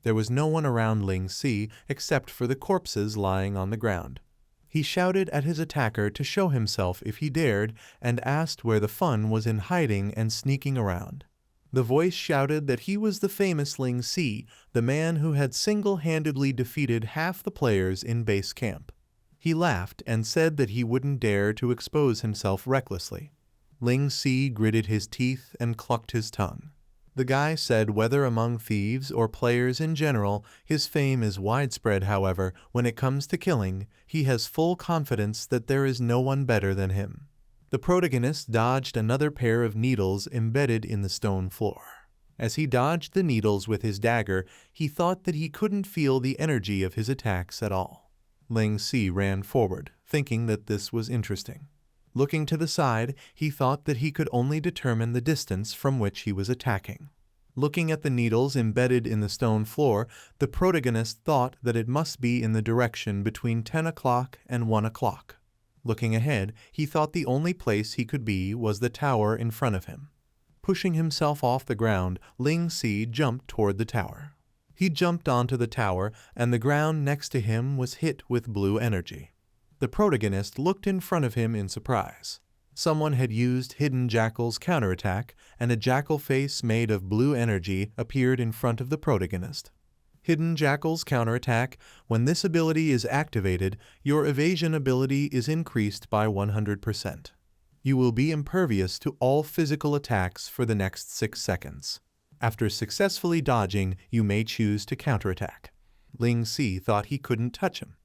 There was no one around Ling Si except for the corpses lying on the ground. He shouted at his attacker to show himself if he dared and asked where the fun was in hiding and sneaking around. The voice shouted that he was the famous Ling Si, the man who had single-handedly defeated half the players in base camp. He laughed and said that he wouldn't dare to expose himself recklessly. Ling Si gritted his teeth and clucked his tongue. The guy said whether among thieves or players in general, his fame is widespread. However, when it comes to killing, he has full confidence that there is no one better than him. The protagonist dodged another pair of needles embedded in the stone floor. As he dodged the needles with his dagger, he thought that he couldn't feel the energy of his attacks at all. Ling Si ran forward, thinking that this was interesting. Looking to the side, he thought that he could only determine the distance from which he was attacking. Looking at the needles embedded in the stone floor, the protagonist thought that it must be in the direction between 10 o'clock and 1 o'clock. Looking ahead, he thought the only place he could be was the tower in front of him. Pushing himself off the ground, Ling Si jumped toward the tower. He jumped onto the tower, and the ground next to him was hit with blue energy. The protagonist looked in front of him in surprise. Someone had used Hidden Jackal's counterattack, and a jackal face made of blue energy appeared in front of the protagonist. Hidden Jackal's counterattack: when this ability is activated, your evasion ability is increased by 100%. You will be impervious to all physical attacks for the next 6 seconds. After successfully dodging, you may choose to counterattack. Ling Si thought he couldn't touch him.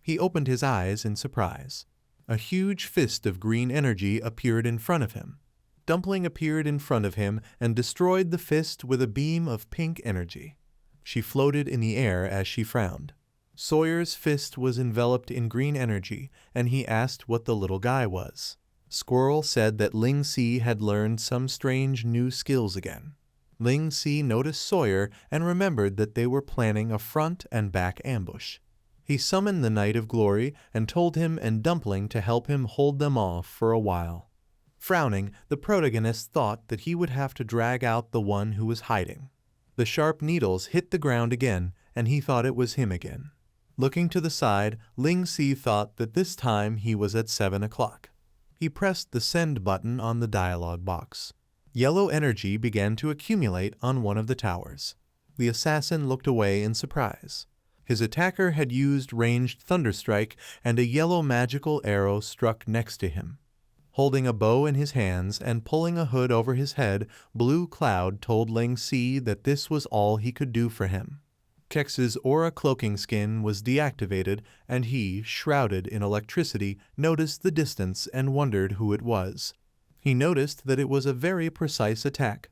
He opened his eyes in surprise. A huge fist of green energy appeared in front of him. Dumpling appeared in front of him and destroyed the fist with a beam of pink energy. She floated in the air as she frowned. Sawyer's fist was enveloped in green energy, and he asked what the little guy was. Squirrel said that Ling Si had learned some strange new skills again. Ling Si noticed Sawyer and remembered that they were planning a front and back ambush. He summoned the Knight of Glory and told him and Dumpling to help him hold them off for a while. Frowning, the protagonist thought that he would have to drag out the one who was hiding. The sharp needles hit the ground again, and he thought it was him again. Looking to the side, Ling Si thought that this time he was at 7 o'clock. He pressed the send button on the dialog box. Yellow energy began to accumulate on one of the towers. The assassin looked away in surprise. His attacker had used ranged thunderstrike, and a yellow magical arrow struck next to him. Holding a bow in his hands and pulling a hood over his head, Blue Cloud told Ling Si that this was all he could do for him. Kex's aura cloaking skin was deactivated, and he, shrouded in electricity, noticed the distance and wondered who it was. He noticed that it was a very precise attack.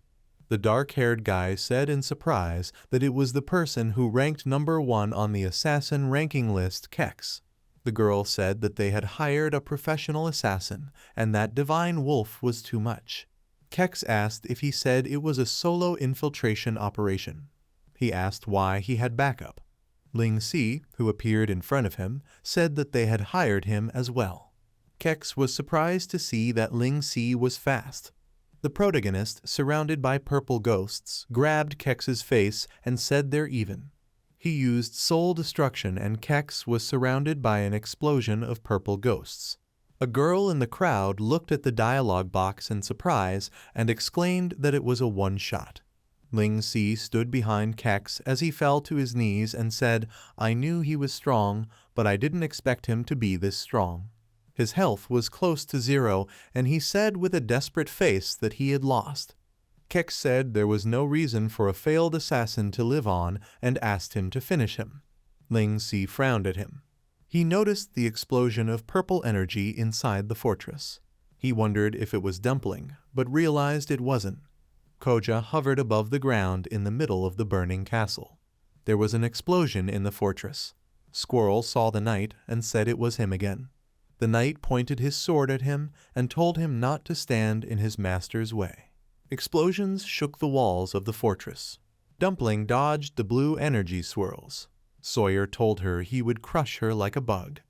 The dark-haired guy said in surprise that it was the person who ranked number 1 on the assassin ranking list, Kex. The girl said that they had hired a professional assassin, and that Divine Wolf was too much. Kex asked if he said it was a solo infiltration operation. He asked why he had backup. Ling Si, who appeared in front of him, said that they had hired him as well. Kex was surprised to see that Ling Si was fast. The protagonist, surrounded by purple ghosts, grabbed Kex's face and said they're even. He used soul destruction, and Kex was surrounded by an explosion of purple ghosts. A girl in the crowd looked at the dialogue box in surprise and exclaimed that it was a one-shot. Ling Si stood behind Kex as he fell to his knees and said, "I knew he was strong, but I didn't expect him to be this strong." His health was close to 0, and he said with a desperate face that he had lost. Kex said there was no reason for a failed assassin to live on and asked him to finish him. Ling Si frowned at him. He noticed the explosion of purple energy inside the fortress. He wondered if it was Dumpling, but realized it wasn't. Koja hovered above the ground in the middle of the burning castle. There was an explosion in the fortress. Squirrel saw the knight and said it was him again. The knight pointed his sword at him and told him not to stand in his master's way. Explosions shook the walls of the fortress. Dumpling dodged the blue energy swirls. Sawyer told her he would crush her like a bug.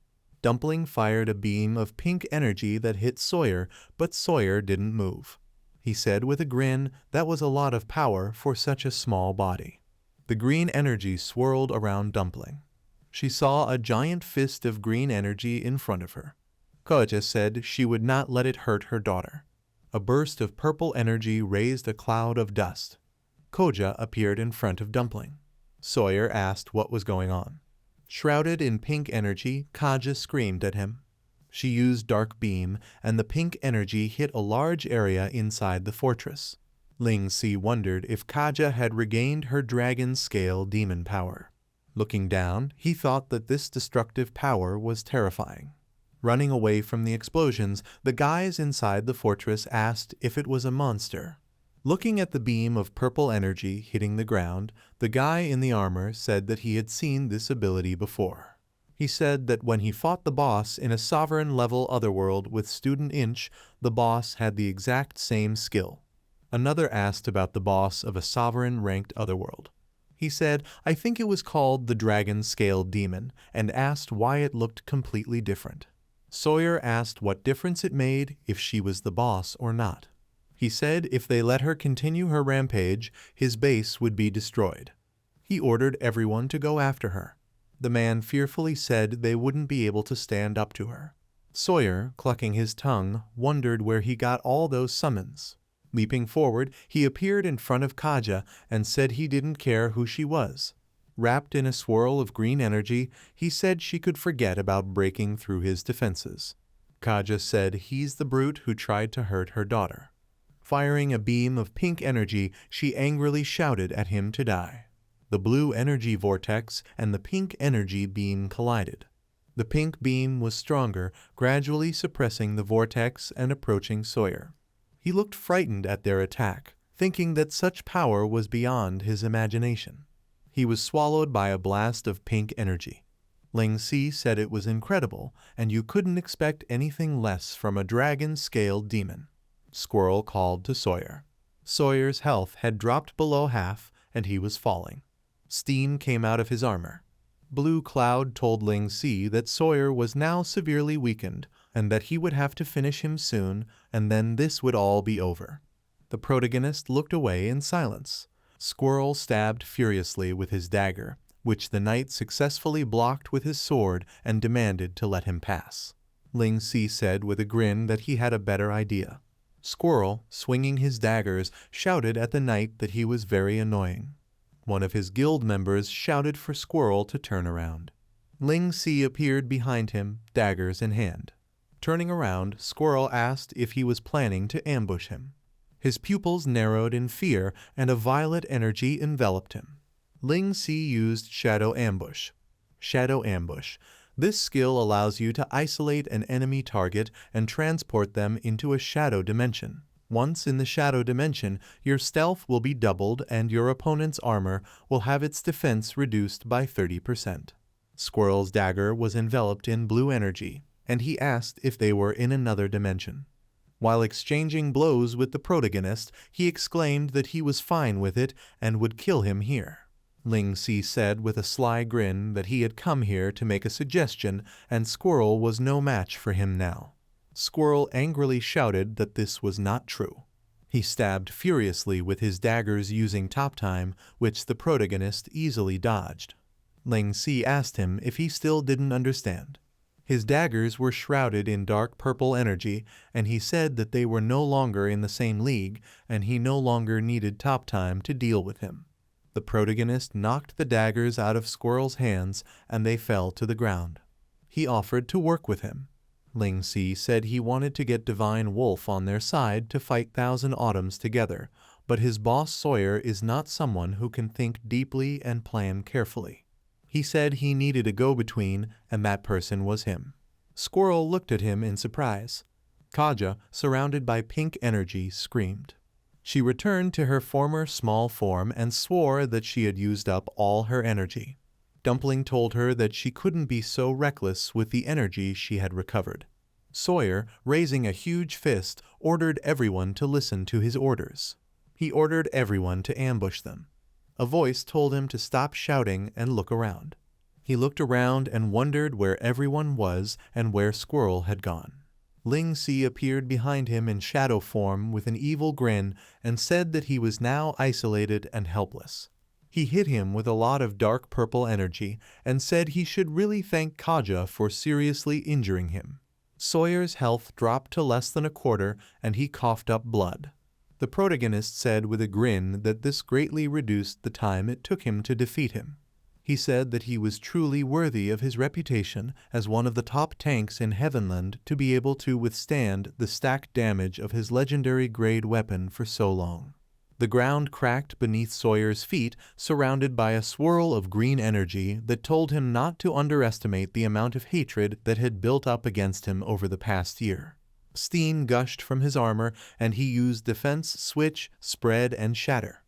Dumpling fired a beam of pink energy that hit Sawyer, but Sawyer didn't move. He said with a grin that was a lot of power for such a small body. The green energy swirled around Dumpling. She saw a giant fist of green energy in front of her. Koja said she would not let it hurt her daughter. A burst of purple energy raised a cloud of dust. Koja appeared in front of Dumpling. Sawyer asked what was going on. Shrouded in pink energy, Kaja screamed at him. She used Dark Beam, and the pink energy hit a large area inside the fortress. Ling Si wondered if Kaja had regained her dragon scale demon power. Looking down, he thought that this destructive power was terrifying. Running away from the explosions, the guys inside the fortress asked if it was a monster. Looking at the beam of purple energy hitting the ground, the guy in the armor said that he had seen this ability before. He said that when he fought the boss in a sovereign-level otherworld with Student Inch, the boss had the exact same skill. Another asked about the boss of a sovereign-ranked otherworld. He said, "I think it was called the dragon-scaled demon," and asked why it looked completely different. Sawyer asked what difference it made if she was the boss or not. He said if they let her continue her rampage, his base would be destroyed. He ordered everyone to go after her. The man fearfully said they wouldn't be able to stand up to her. Sawyer, clucking his tongue, wondered where he got all those summons. Leaping forward, he appeared in front of Kaja and said he didn't care who she was. Wrapped in a swirl of green energy, he said she could forget about breaking through his defenses. Kaja said he's the brute who tried to hurt her daughter. Firing a beam of pink energy, she angrily shouted at him to die. The blue energy vortex and the pink energy beam collided. The pink beam was stronger, gradually suppressing the vortex and approaching Sawyer. He looked frightened at their attack, thinking that such power was beyond his imagination. He was swallowed by a blast of pink energy. Ling Si said it was incredible, and you couldn't expect anything less from a dragon-scaled demon. Squirrel called to Sawyer. Sawyer's health had dropped below half, and he was falling. Steam came out of his armor. Blue Cloud told Ling Si that Sawyer was now severely weakened, and that he would have to finish him soon, and then this would all be over. The protagonist looked away in silence. Squirrel stabbed furiously with his dagger, which the knight successfully blocked with his sword and demanded to let him pass. Ling Si said with a grin that he had a better idea. Squirrel, swinging his daggers, shouted at the knight that he was very annoying. One of his guild members shouted for Squirrel to turn around. Ling Si appeared behind him, daggers in hand. Turning around, Squirrel asked if he was planning to ambush him. His pupils narrowed in fear, and a violet energy enveloped him. Ling Si used Shadow Ambush. Shadow Ambush. This skill allows you to isolate an enemy target and transport them into a shadow dimension. Once in the shadow dimension, your stealth will be doubled and your opponent's armor will have its defense reduced by 30%. Squirrel's dagger was enveloped in blue energy, and he asked if they were in another dimension. While exchanging blows with the protagonist, he exclaimed that he was fine with it and would kill him here. Ling Si said with a sly grin that he had come here to make a suggestion and Squirrel was no match for him now. Squirrel angrily shouted that this was not true. He stabbed furiously with his daggers using top time, which the protagonist easily dodged. Ling Si asked him if he still didn't understand. His daggers were shrouded in dark purple energy, and he said that they were no longer in the same league, and he no longer needed top time to deal with him. The protagonist knocked the daggers out of Squirrel's hands, and they fell to the ground. He offered to work with him. Ling Si said he wanted to get Divine Wolf on their side to fight Thousand Autumns together, but his boss Sawyer is not someone who can think deeply and plan carefully. He said he needed a go-between, and that person was him. Squirrel looked at him in surprise. Kaja, surrounded by pink energy, screamed. She returned to her former small form and swore that she had used up all her energy. Dumpling told her that she couldn't be so reckless with the energy she had recovered. Sawyer, raising a huge fist, ordered everyone to listen to his orders. He ordered everyone to ambush them. A voice told him to stop shouting and look around. He looked around and wondered where everyone was and where Squirrel had gone. Ling Si appeared behind him in shadow form with an evil grin and said that he was now isolated and helpless. He hit him with a lot of dark purple energy and said he should really thank Kaja for seriously injuring him. Sawyer's health dropped to less than a quarter and he coughed up blood. The protagonist said with a grin that this greatly reduced the time it took him to defeat him. He said that he was truly worthy of his reputation as one of the top tanks in Heavenland to be able to withstand the stacked damage of his legendary grade weapon for so long. The ground cracked beneath Sawyer's feet, surrounded by a swirl of green energy that told him not to underestimate the amount of hatred that had built up against him over the past year. Steam gushed from his armor, and he used defense, switch, spread, and shatter.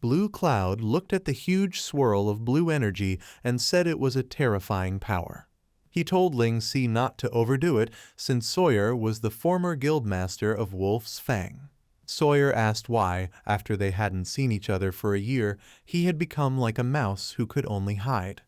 Blue Cloud looked at the huge swirl of blue energy and said it was a terrifying power. He told Ling Si not to overdo it, since Sawyer was the former guildmaster of Wolf's Fang. Sawyer asked why, after they hadn't seen each other for a year, he had become like a mouse who could only hide.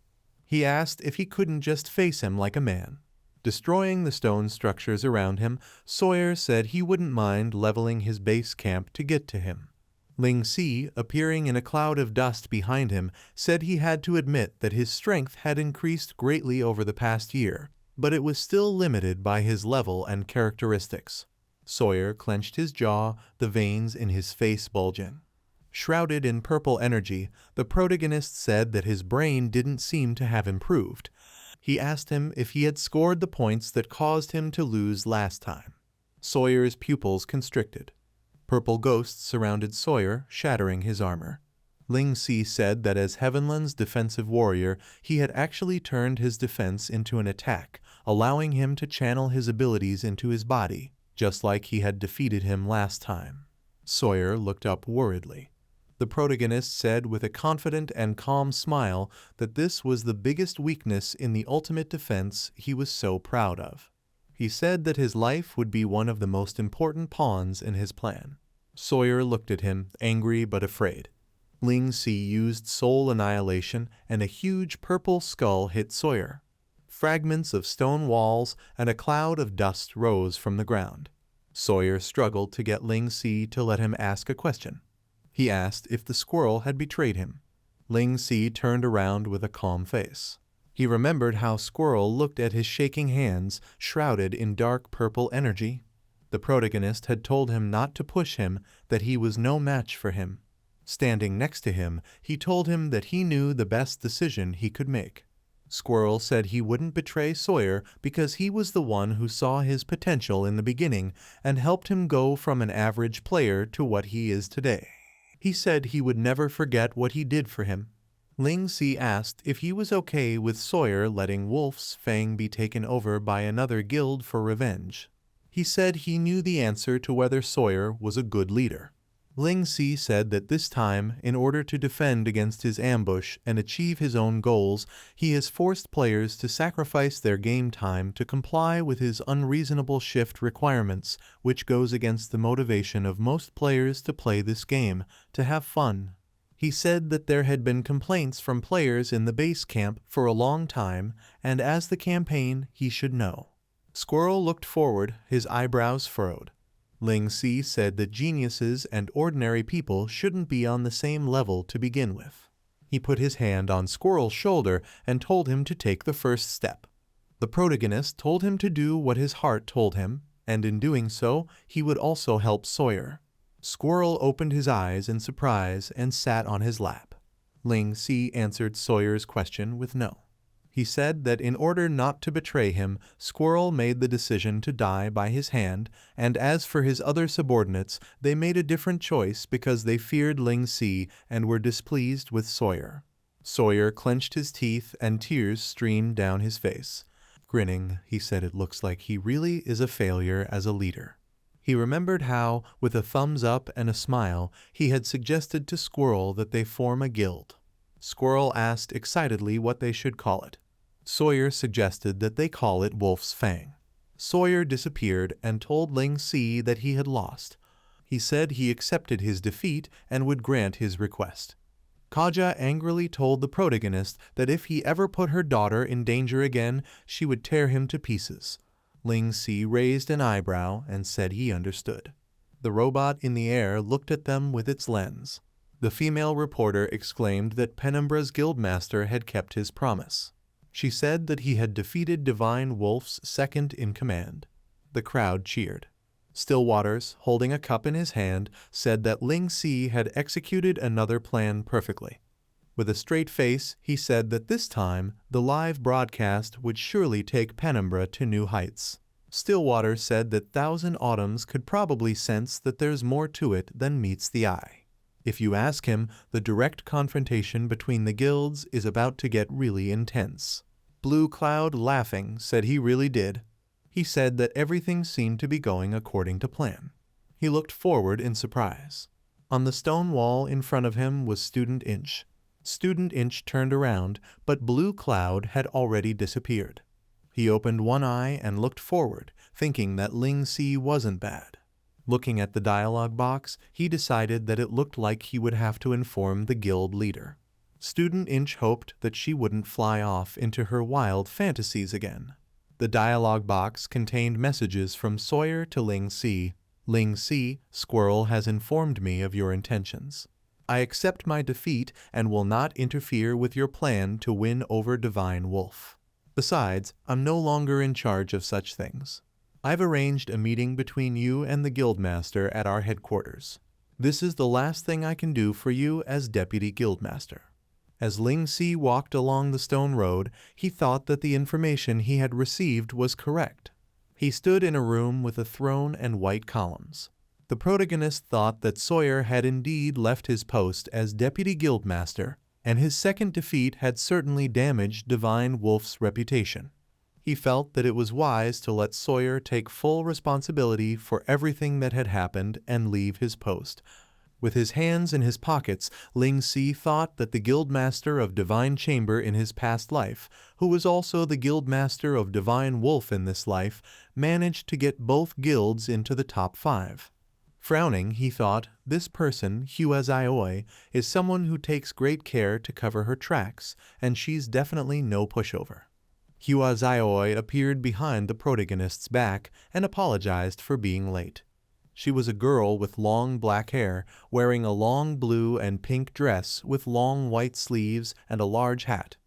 He asked if he couldn't just face him like a man. Destroying the stone structures around him, Sawyer said he wouldn't mind leveling his base camp to get to him. Ling Si, appearing in a cloud of dust behind him, said he had to admit that his strength had increased greatly over the past year, but it was still limited by his level and characteristics. Sawyer clenched his jaw, the veins in his face bulging. Shrouded in purple energy, the protagonist said that his brain didn't seem to have improved. He asked him if he had scored the points that caused him to lose last time. Sawyer's pupils constricted. Purple ghosts surrounded Sawyer, shattering his armor. Ling Si said that as Heavenland's defensive warrior, he had actually turned his defense into an attack, allowing him to channel his abilities into his body, just like he had defeated him last time. Sawyer looked up worriedly. The protagonist said with a confident and calm smile that this was the biggest weakness in the ultimate defense he was so proud of. He said that his life would be one of the most important pawns in his plan. Sawyer looked at him, angry but afraid. Ling Si used soul annihilation, and a huge purple skull hit Sawyer. Fragments of stone walls and a cloud of dust rose from the ground. Sawyer struggled to get Ling Si to let him ask a question. He asked if the squirrel had betrayed him. Ling Si turned around with a calm face. He remembered how Squirrel looked at his shaking hands, shrouded in dark purple energy. The protagonist had told him not to push him, that he was no match for him. Standing next to him, he told him that he knew the best decision he could make. Squirrel said he wouldn't betray Sawyer because he was the one who saw his potential in the beginning and helped him go from an average player to what he is today. He said he would never forget what he did for him. Ling Si asked if he was okay with Sawyer letting Wolf's Fang be taken over by another guild for revenge. He said he knew the answer to whether Sawyer was a good leader. Ling Si said that this time, in order to defend against his ambush and achieve his own goals, he has forced players to sacrifice their game time to comply with his unreasonable shift requirements, which goes against the motivation of most players to play this game, to have fun. He said that there had been complaints from players in the base camp for a long time, and as the campaign, he should know. Squirrel looked forward, his eyebrows furrowed. Ling Si said that geniuses and ordinary people shouldn't be on the same level to begin with. He put his hand on Squirrel's shoulder and told him to take the first step. The protagonist told him to do what his heart told him, and in doing so, he would also help Sawyer. Squirrel opened his eyes in surprise and sat on his lap. Ling Si answered Sawyer's question with no. He said that in order not to betray him, Squirrel made the decision to die by his hand, and as for his other subordinates, they made a different choice because they feared Ling Si and were displeased with Sawyer. Sawyer clenched his teeth and tears streamed down his face. Grinning, he said it looks like he really is a failure as a leader. He remembered how, with a thumbs up and a smile, he had suggested to Squirrel that they form a guild. Squirrel asked excitedly what they should call it. Sawyer suggested that they call it Wolf's Fang. Sawyer disappeared and told Ling Si that he had lost. He said he accepted his defeat and would grant his request. Kaja angrily told the protagonist that if he ever put her daughter in danger again, she would tear him to pieces. Ling Si raised an eyebrow and said he understood. The robot in the air looked at them with its lens. The female reporter exclaimed that Penumbra's guildmaster had kept his promise. She said that he had defeated Divine Wolf's second in command. The crowd cheered. Stillwaters, holding a cup in his hand, said that Ling Si had executed another plan perfectly. With a straight face, he said that this time, the live broadcast would surely take Penumbra to new heights. Stillwater said that Thousand Autumns could probably sense that there's more to it than meets the eye. If you ask him, the direct confrontation between the guilds is about to get really intense. Blue Cloud, laughing, said he really did. He said that everything seemed to be going according to plan. He looked forward in surprise. On the stone wall in front of him was Student Inch. Student Inch turned around, but Blue Cloud had already disappeared. He opened one eye and looked forward, thinking that Ling Si wasn't bad. Looking at the dialogue box, he decided that it looked like he would have to inform the guild leader. Student Inch hoped that she wouldn't fly off into her wild fantasies again. The dialogue box contained messages from Sawyer to Ling Si. Ling Si, Squirrel has informed me of your intentions. I accept my defeat and will not interfere with your plan to win over Divine Wolf. Besides, I'm no longer in charge of such things. I've arranged a meeting between you and the Guildmaster at our headquarters. This is the last thing I can do for you as Deputy Guildmaster. As Ling Si walked along the stone road, he thought that the information he had received was correct. He stood in a room with a throne and white columns. The protagonist thought that Sawyer had indeed left his post as Deputy Guildmaster, and his second defeat had certainly damaged Divine Wolf's reputation. He felt that it was wise to let Sawyer take full responsibility for everything that had happened and leave his post. With his hands in his pockets, Ling Si thought that the Guildmaster of Divine Chamber in his past life, who was also the Guildmaster of Divine Wolf in this life, managed to get both guilds into the top 5. Frowning, he thought, this person, Hua Zioi, is someone who takes great care to cover her tracks, and she's definitely no pushover. Hua Zioi appeared behind the protagonist's back and apologized for being late. She was a girl with long black hair, wearing a long blue and pink dress with long white sleeves and a large hat.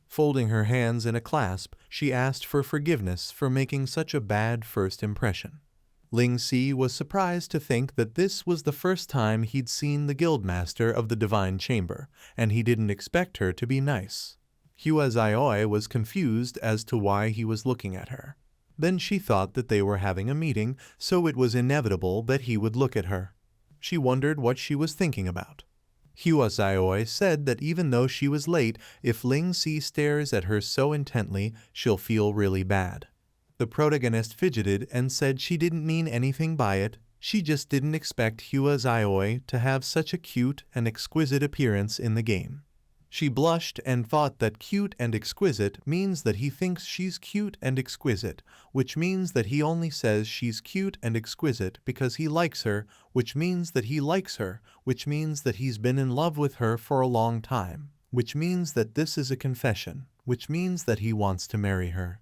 Folding her hands in a clasp, she asked for forgiveness for making such a bad first impression. Ling Si was surprised to think that this was the first time he'd seen the Guildmaster of the Divine Chamber, and he didn't expect her to be nice. Hua Zioi was confused as to why he was looking at her. Then she thought that they were having a meeting, so it was inevitable that he would look at her. She wondered what she was thinking about. Hua Zioi said that even though she was late, if Ling Si stares at her so intently, she'll feel really bad. The protagonist fidgeted and said she didn't mean anything by it, she just didn't expect Hua Zioi to have such a cute and exquisite appearance in the game. She blushed and thought that cute and exquisite means that he thinks she's cute and exquisite, which means that he only says she's cute and exquisite because he likes her, which means that he likes her, which means that he's been in love with her for a long time, which means that this is a confession, which means that he wants to marry her.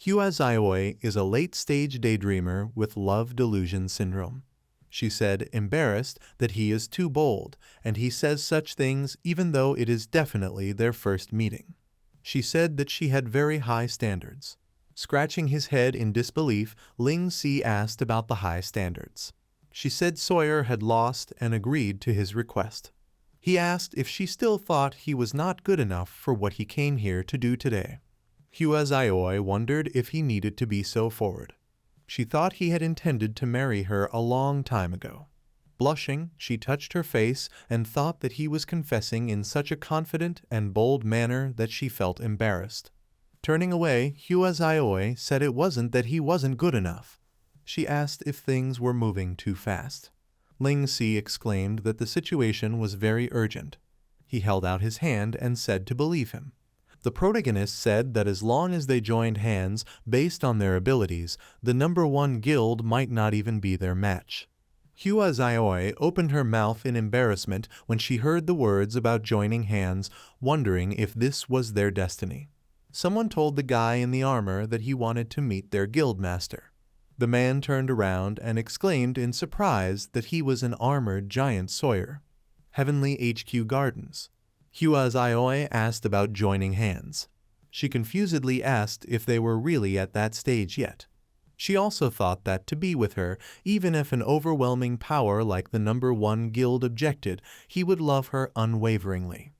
Hua Zioi is a late-stage daydreamer with love delusion syndrome. She said, embarrassed, that he is too bold, and he says such things even though it is definitely their first meeting. She said that she had very high standards. Scratching his head in disbelief, Ling Si asked about the high standards. She said Sawyer had lost and agreed to his request. He asked if she still thought he was not good enough for what he came here to do today. Hua Zioi wondered if he needed to be so forward. She thought he had intended to marry her a long time ago. Blushing, she touched her face and thought that he was confessing in such a confident and bold manner that she felt embarrassed. Turning away, Hua Zioi said it wasn't that he wasn't good enough. She asked if things were moving too fast. Ling Si exclaimed that the situation was very urgent. He held out his hand and said to believe him. The protagonist said that as long as they joined hands based on their abilities, the number 1 guild might not even be their match. Hua Zioi opened her mouth in embarrassment when she heard the words about joining hands, wondering if this was their destiny. Someone told the guy in the armor that he wanted to meet their guildmaster. The man turned around and exclaimed in surprise that he was an armored giant Sawyer. Heavenly HQ Gardens. Hua Zioi asked about joining hands. She confusedly asked if they were really at that stage yet. She also thought that to be with her, even if an overwhelming power like the number 1 guild objected, he would love her unwaveringly.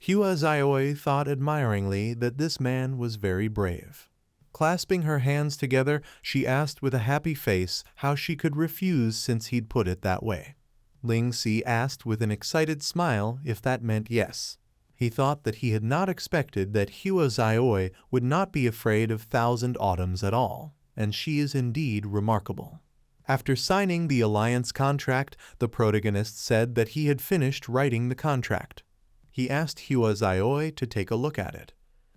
Hua Zioi thought admiringly that this man was very brave. Clasping her hands together, she asked with a happy face how she could refuse since he'd put it that way. Ling Si asked with an excited smile if that meant yes. He thought that he had not expected that Hua Zioi would not be afraid of 1,000 autumns at all, and she is indeed remarkable. After signing the alliance contract, the protagonist said that he had finished writing the contract. He asked Hua Zioi to take a look at it.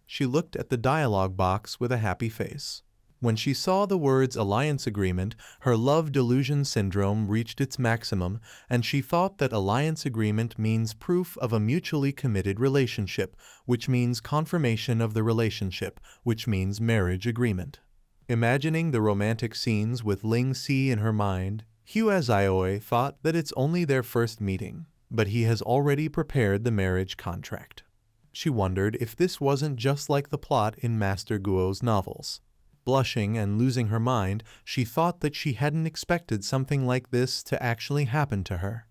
She looked at the dialogue box with a happy face. When she saw the words alliance agreement, her love delusion syndrome reached its maximum, and she thought that alliance agreement means proof of a mutually committed relationship, which means confirmation of the relationship, which means marriage agreement. Imagining the romantic scenes with Ling Si in her mind, Huazaioi thought that it's only their first meeting, but he has already prepared the marriage contract. She wondered if this wasn't just like the plot in Master Guo's novels. Blushing and losing her mind, she thought that she hadn't expected something like this to actually happen to her.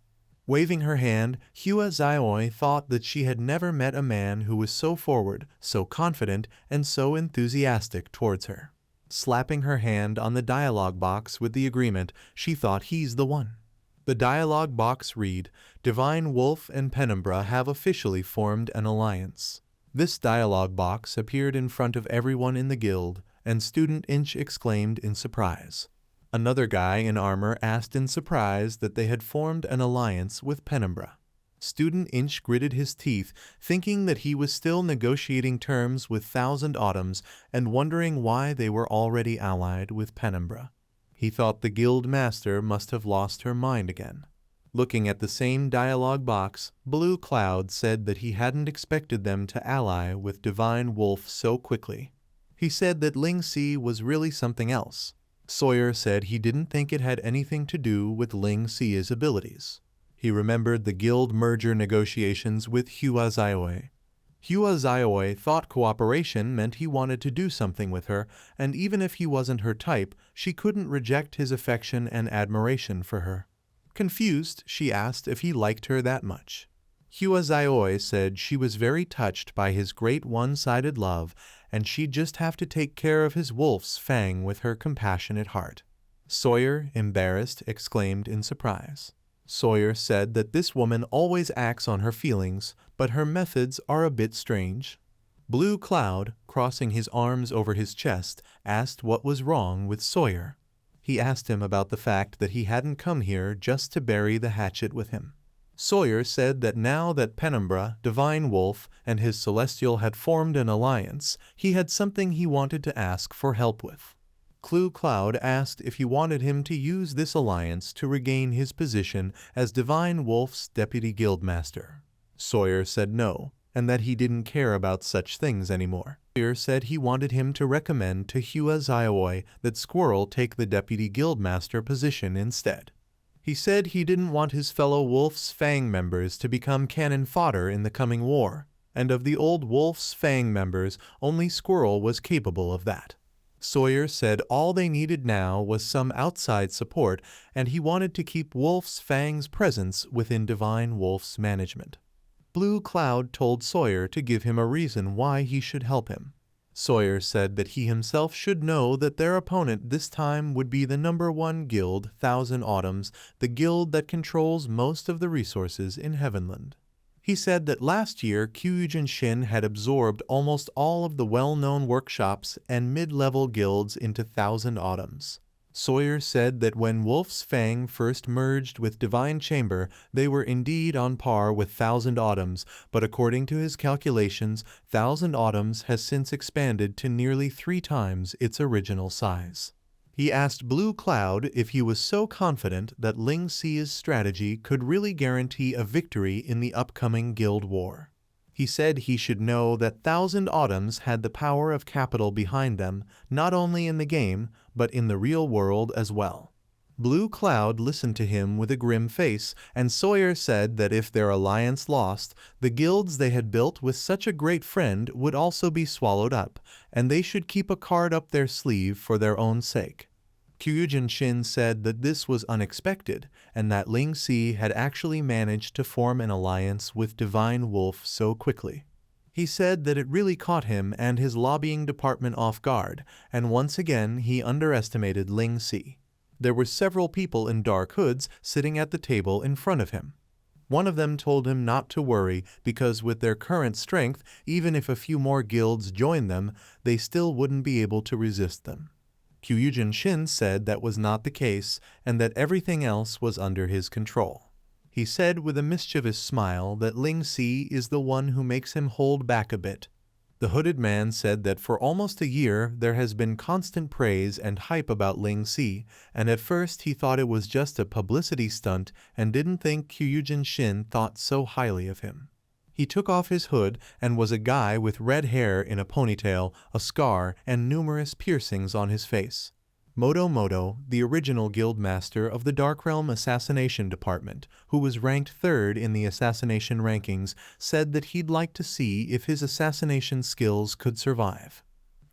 Waving her hand, Huazaioi thought that she had never met a man who was so forward, so confident, and so enthusiastic towards her. Slapping her hand on the dialogue box with the agreement, she thought he's the one. The dialogue box read, Divine Wolf and Penumbra have officially formed an alliance. This dialogue box appeared in front of everyone in the guild, and Student Inch exclaimed in surprise. Another guy in armor asked in surprise that they had formed an alliance with Penumbra. Student Inch gritted his teeth, thinking that he was still negotiating terms with Thousand Autumns and wondering why they were already allied with Penumbra. He thought the guild master must have lost her mind again. Looking at the same dialogue box, Blue Cloud said that he hadn't expected them to ally with Divine Wolf so quickly. He said that Ling Si was really something else. Sawyer said he didn't think it had anything to do with Ling Si's abilities. He remembered the guild merger negotiations with Huazaioi. Huazaioi thought cooperation meant he wanted to do something with her, and even if he wasn't her type, she couldn't reject his affection and admiration for her. Confused, she asked if he liked her that much. Huazaioi said she was very touched by his great one-sided love, and she'd just have to take care of his wolf's fang with her compassionate heart. Sawyer, embarrassed, exclaimed in surprise. Sawyer said that this woman always acts on her feelings, but her methods are a bit strange. Blue Cloud, crossing his arms over his chest, asked what was wrong with Sawyer. He asked him about the fact that he hadn't come here just to bury the hatchet with him. Sawyer said that now that Penumbra, Divine Wolf, and his Celestial had formed an alliance, he had something he wanted to ask for help with. Blue Cloud asked if he wanted him to use this alliance to regain his position as Divine Wolf's deputy guildmaster. Sawyer said no, and that he didn't care about such things anymore. Sawyer said he wanted him to recommend to Huazaioi that Squirrel take the deputy guildmaster position instead. He said he didn't want his fellow Wolf's Fang members to become cannon fodder in the coming war, and of the old Wolf's Fang members, only Squirrel was capable of that. Sawyer said all they needed now was some outside support, and he wanted to keep Wolf's Fang's presence within Divine Wolf's management. Blue Cloud told Sawyer to give him a reason why he should help him. Sawyer said that he himself should know that their opponent this time would be the #1 guild, Thousand Autumns, the guild that controls most of the resources in Heavenland. He said that last year Kyujin Shin had absorbed almost all of the well-known workshops and mid-level guilds into Thousand Autumns. Sawyer said that when Wolf's Fang first merged with Divine Chamber, they were indeed on par with Thousand Autumns, but according to his calculations, Thousand Autumns has since expanded to nearly 3 times its original size. He asked Blue Cloud if he was so confident that Ling Si's strategy could really guarantee a victory in the upcoming guild war. He said he should know that Thousand Autumns had the power of capital behind them, not only in the game, but in the real world as well. Blue Cloud listened to him with a grim face, and Sawyer said that if their alliance lost, the guilds they had built with such a great friend would also be swallowed up, and they should keep a card up their sleeve for their own sake. Kyujin Shin said that this was unexpected, and that Ling Si had actually managed to form an alliance with Divine Wolf so quickly. He said that it really caught him and his lobbying department off guard, and once again he underestimated Ling Si. There were several people in dark hoods sitting at the table in front of him. One of them told him not to worry because with their current strength, even if a few more guilds joined them, they still wouldn't be able to resist them. Kyujin Shin said that was not the case and that everything else was under his control. He said with a mischievous smile that Ling Si is the one who makes him hold back a bit. The hooded man said that for almost a year there has been constant praise and hype about Ling Si, and at first he thought it was just a publicity stunt and didn't think Kyujin Shin thought so highly of him. He took off his hood and was a guy with red hair in a ponytail, a scar, and numerous piercings on his face. Moto, the original guildmaster of the Darkrealm Assassination Department, who was ranked 3rd in the assassination rankings, said that he'd like to see if his assassination skills could survive.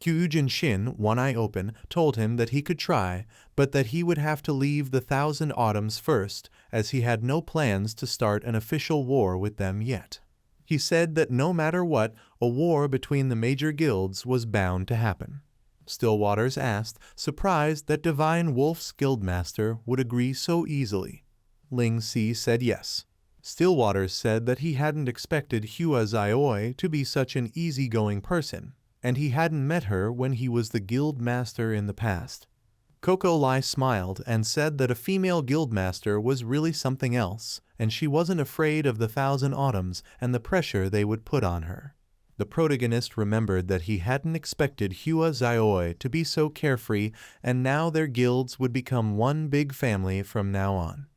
Kyujin Shin, one eye open, told him that he could try, but that he would have to leave the Thousand Autumns first, as he had no plans to start an official war with them yet. He said that no matter what, a war between the major guilds was bound to happen. Stillwaters asked, surprised that Divine Wolf's guildmaster would agree so easily. Ling Si said yes. Stillwaters said that he hadn't expected Hua Zaioi to be such an easygoing person, and he hadn't met her when he was the guildmaster in the past. Coco Lai smiled and said that a female guildmaster was really something else, and she wasn't afraid of the Thousand Autumns and the pressure they would put on her. The protagonist remembered that he hadn't expected Hua Zaioi to be so carefree, and now their guilds would become one big family from now on.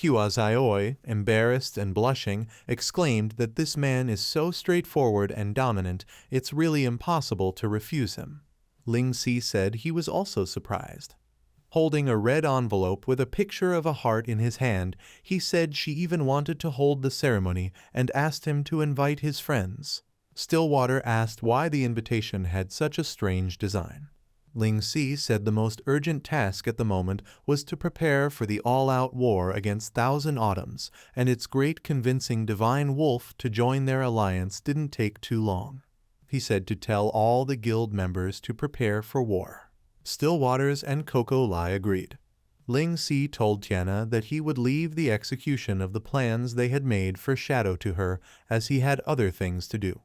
Hua Zaioi, embarrassed and blushing, exclaimed that this man is so straightforward and dominant, it's really impossible to refuse him. Ling Si said he was also surprised. Holding a red envelope with a picture of a heart in his hand, he said she even wanted to hold the ceremony and asked him to invite his friends. Stillwater asked why the invitation had such a strange design. Ling Si said the most urgent task at the moment was to prepare for the all-out war against Thousand Autumns, and its great convincing Divine Wolf to join their alliance didn't take too long. He said to tell all the guild members to prepare for war. Stillwaters and Coco Lai agreed. Ling Si told Tiana that he would leave the execution of the plans they had made for Shadow to her, as he had other things to do.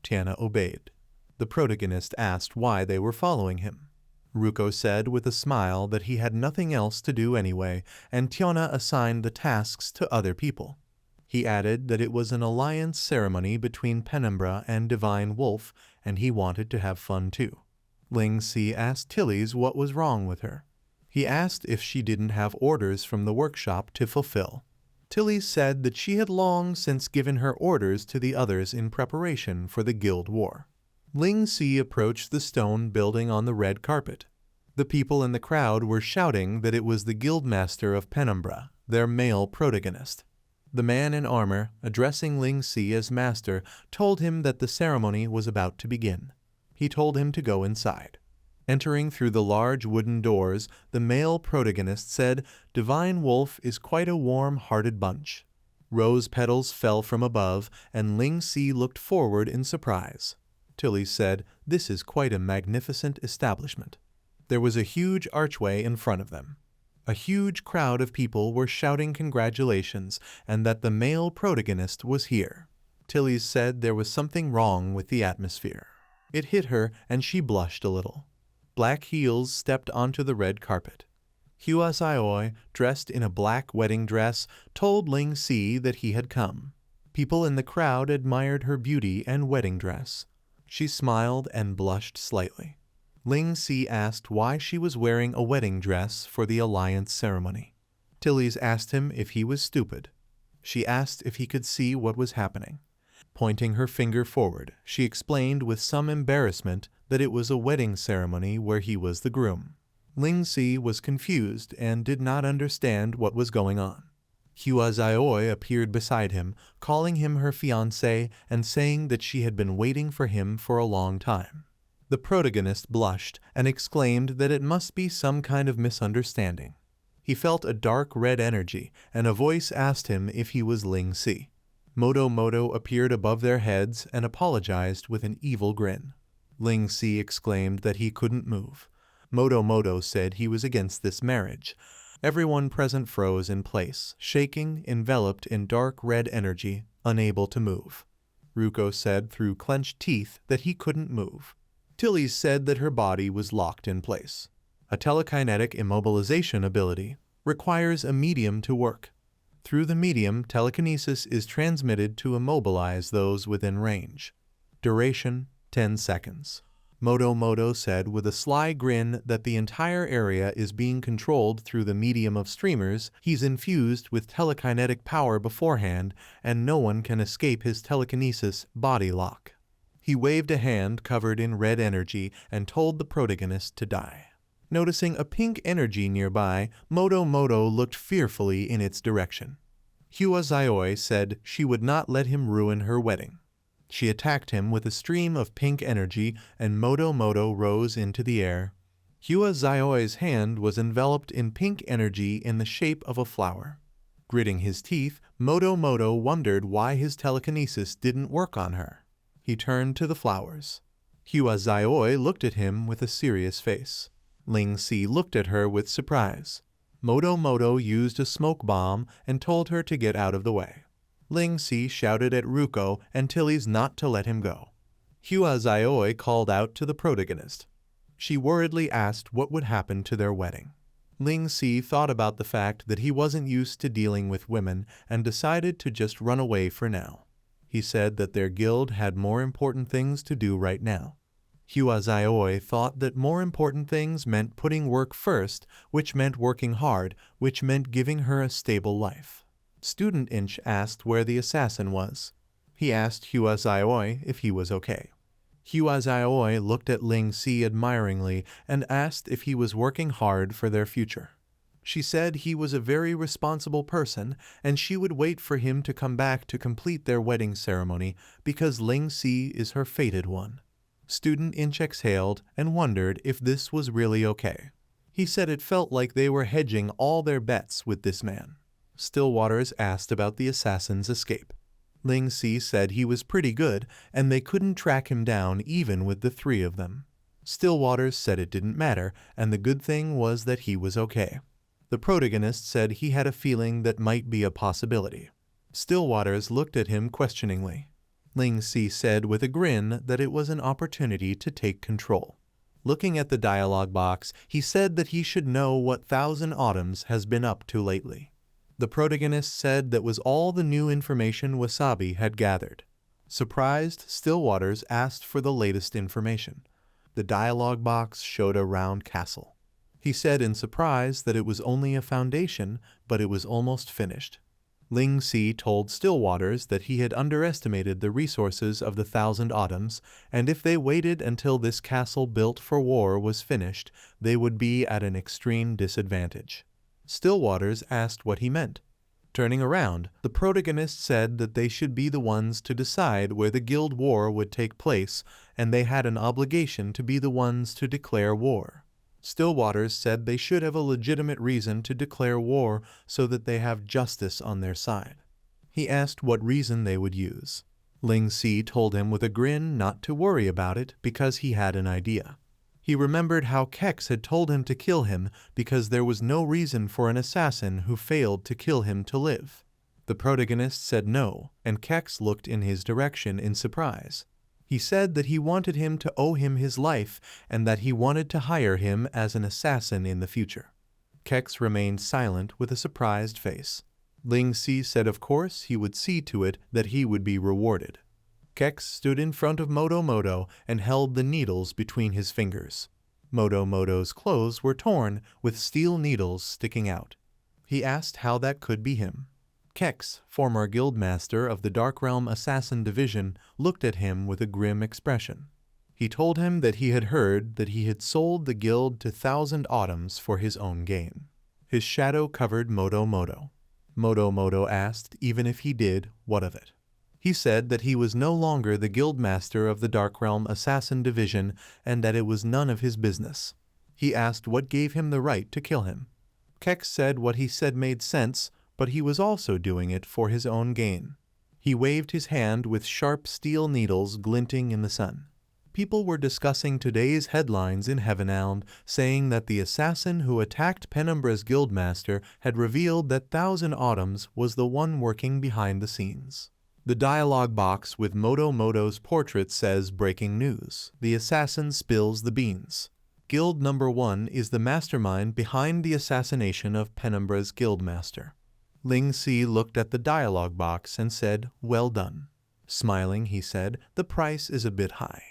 Tiana obeyed. The protagonist asked why they were following him. Ruko said with a smile that he had nothing else to do anyway, and Tiana assigned the tasks to other people. He added that it was an alliance ceremony between Penumbra and Divine Wolf, and he wanted to have fun too. Ling Si asked Tilly's what was wrong with her. He asked if she didn't have orders from the workshop to fulfill. Tilly said that she had long since given her orders to the others in preparation for the guild war. Ling Si approached the stone building on the red carpet. The people in the crowd were shouting that it was the guildmaster of Penumbra, their male protagonist. The man in armor, addressing Ling Si as master, told him that the ceremony was about to begin. He told him to go inside. Entering through the large wooden doors, the male protagonist said, "Divine Wolf is quite a warm-hearted bunch." Rose petals fell from above, and Ling Si looked forward in surprise. Tilly said, "This is quite a magnificent establishment." There was a huge archway in front of them. A huge crowd of people were shouting congratulations and that the male protagonist was here. Tilly said there was something wrong with the atmosphere. It hit her and she blushed a little. Black Heels stepped onto the red carpet. Hua Zaioi, dressed in a black wedding dress, told Ling Si that he had come. People in the crowd admired her beauty and wedding dress. She smiled and blushed slightly. Ling Si asked why she was wearing a wedding dress for the alliance ceremony. Tilly's asked him if he was stupid. She asked if he could see what was happening. Pointing her finger forward, she explained with some embarrassment that it was a wedding ceremony where he was the groom. Ling Si was confused and did not understand what was going on. Hua Zaioi appeared beside him, calling him her fiancé and saying that she had been waiting for him for a long time. The protagonist blushed and exclaimed that it must be some kind of misunderstanding. He felt a dark red energy, and a voice asked him if he was Ling Si. Moto appeared above their heads and apologized with an evil grin. Ling Si exclaimed that he couldn't move. Moto said he was against this marriage. Everyone present froze in place, shaking, enveloped in dark red energy, unable to move. Ruko said through clenched teeth that he couldn't move. Tilly said that her body was locked in place. A telekinetic immobilization ability requires a medium to work. Through the medium, telekinesis is transmitted to immobilize those within range. Duration, 10 seconds. Moto Moto said with a sly grin that the entire area is being controlled through the medium of streamers. He's infused with telekinetic power beforehand, and no one can escape his telekinesis body lock. He waved a hand covered in red energy and told the protagonist to die. Noticing a pink energy nearby, Moto Moto looked fearfully in its direction. Hua Zaioi said she would not let him ruin her wedding. She attacked him with a stream of pink energy, and Moto Moto rose into the air. Hua Zaioi's hand was enveloped in pink energy in the shape of a flower. Gritting his teeth, Moto Moto wondered why his telekinesis didn't work on her. He turned to the flowers. Hua Zaioi looked at him with a serious face. Ling Si looked at her with surprise. Moto Moto used a smoke bomb and told her to get out of the way. Ling Si shouted at Ruko and Tillies not to let him go. Hua Zaioi called out to the protagonist. She worriedly asked what would happen to their wedding. Ling Si thought about the fact that he wasn't used to dealing with women and decided to just run away for now. He said that their guild had more important things to do right now. Hua Zaioi thought that more important things meant putting work first, which meant working hard, which meant giving her a stable life. Student Inch asked where the assassin was. He asked Hua Zaioi if he was okay. Hua Zaioi looked at Ling Si admiringly and asked if he was working hard for their future. She said he was a very responsible person and she would wait for him to come back to complete their wedding ceremony because Ling Si is her fated one. Student Inch exhaled and wondered if this was really okay. He said it felt like they were hedging all their bets with this man. Stillwaters asked about the assassin's escape. Ling Si said he was pretty good and they couldn't track him down even with the three of them. Stillwaters said it didn't matter and the good thing was that he was okay. The protagonist said he had a feeling that might be a possibility. Stillwaters looked at him questioningly. Ling Si said with a grin that it was an opportunity to take control. Looking at the dialogue box, he said that he should know what Thousand Autumns has been up to lately. The protagonist said that was all the new information Wasabi had gathered. Surprised, Stillwaters asked for the latest information. The dialogue box showed a round castle. He said in surprise that it was only a foundation, but it was almost finished. Ling Si told Stillwaters that he had underestimated the resources of the Thousand Autumns, and if they waited until this castle built for war was finished, they would be at an extreme disadvantage. Stillwaters asked what he meant. Turning around, the protagonist said that they should be the ones to decide where the guild war would take place, and they had an obligation to be the ones to declare war. Stillwaters said they should have a legitimate reason to declare war so that they have justice on their side. He asked what reason they would use. Ling Si told him with a grin not to worry about it because he had an idea. He remembered how Kex had told him to kill him because there was no reason for an assassin who failed to kill him to live. The protagonist said no, and Kex looked in his direction in surprise. He said that he wanted him to owe him his life and that he wanted to hire him as an assassin in the future. Kex remained silent with a surprised face. Ling Si said of course he would see to it that he would be rewarded. Kex stood in front of Moto Moto and held the needles between his fingers. Moto Moto's clothes were torn, with steel needles sticking out. He asked how that could be him. Kex, former guildmaster of the Dark Realm Assassin Division, looked at him with a grim expression. He told him that he had heard that he had sold the guild to Thousand Autumns for his own gain. His shadow covered Moto Moto. Moto Moto asked, even if he did, what of it? He said that he was no longer the guildmaster of the Dark Realm Assassin Division and that it was none of his business. He asked what gave him the right to kill him. Kex said what he said made sense, but he was also doing it for his own gain. He waved his hand with sharp steel needles glinting in the sun. People were discussing today's headlines in Heavenhound, saying that the assassin who attacked Penumbra's guildmaster had revealed that Thousand Autumns was the one working behind the scenes. The dialogue box with Moto Moto's portrait says breaking news. The assassin spills the beans. Guild number 1 is the mastermind behind the assassination of Penumbra's guildmaster. Ling Si looked at the dialogue box and said, well done. Smiling, he said, the price is a bit high.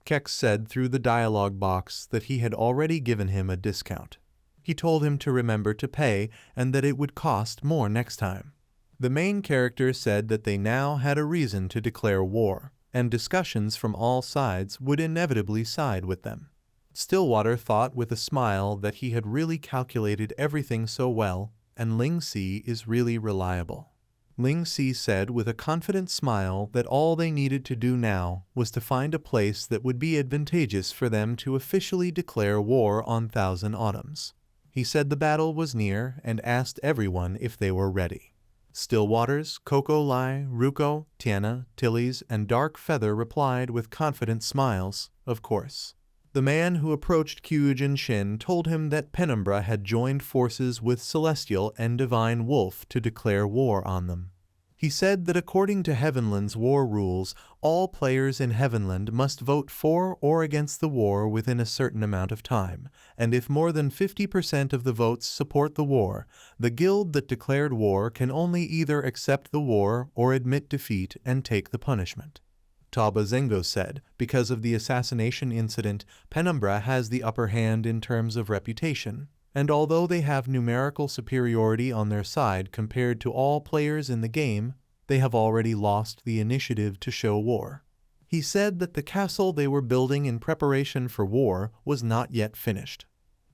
Keck said through the dialogue box that he had already given him a discount. He told him to remember to pay and that it would cost more next time. The main character said that they now had a reason to declare war, and discussions from all sides would inevitably side with them. Stillwater thought with a smile that he had really calculated everything so well, and Ling Si is really reliable. Ling Si said with a confident smile that all they needed to do now was to find a place that would be advantageous for them to officially declare war on Thousand Autumns. He said the battle was near and asked everyone if they were ready. Stillwater's, Coco Lai, Ruko, Tiana, Tilly's, and Dark Feather replied with confident smiles, of course. The man who approached Kyujin Shin told him that Penumbra had joined forces with Celestial and Divine Wolf to declare war on them. He said that according to Heavenland's war rules, all players in Heavenland must vote for or against the war within a certain amount of time, and if more than 50% of the votes support the war, the guild that declared war can only either accept the war or admit defeat and take the punishment. Taba Zengo said, because of the assassination incident, Penumbra has the upper hand in terms of reputation, and although they have numerical superiority on their side compared to all players in the game, they have already lost the initiative to show war. He said that the castle they were building in preparation for war was not yet finished.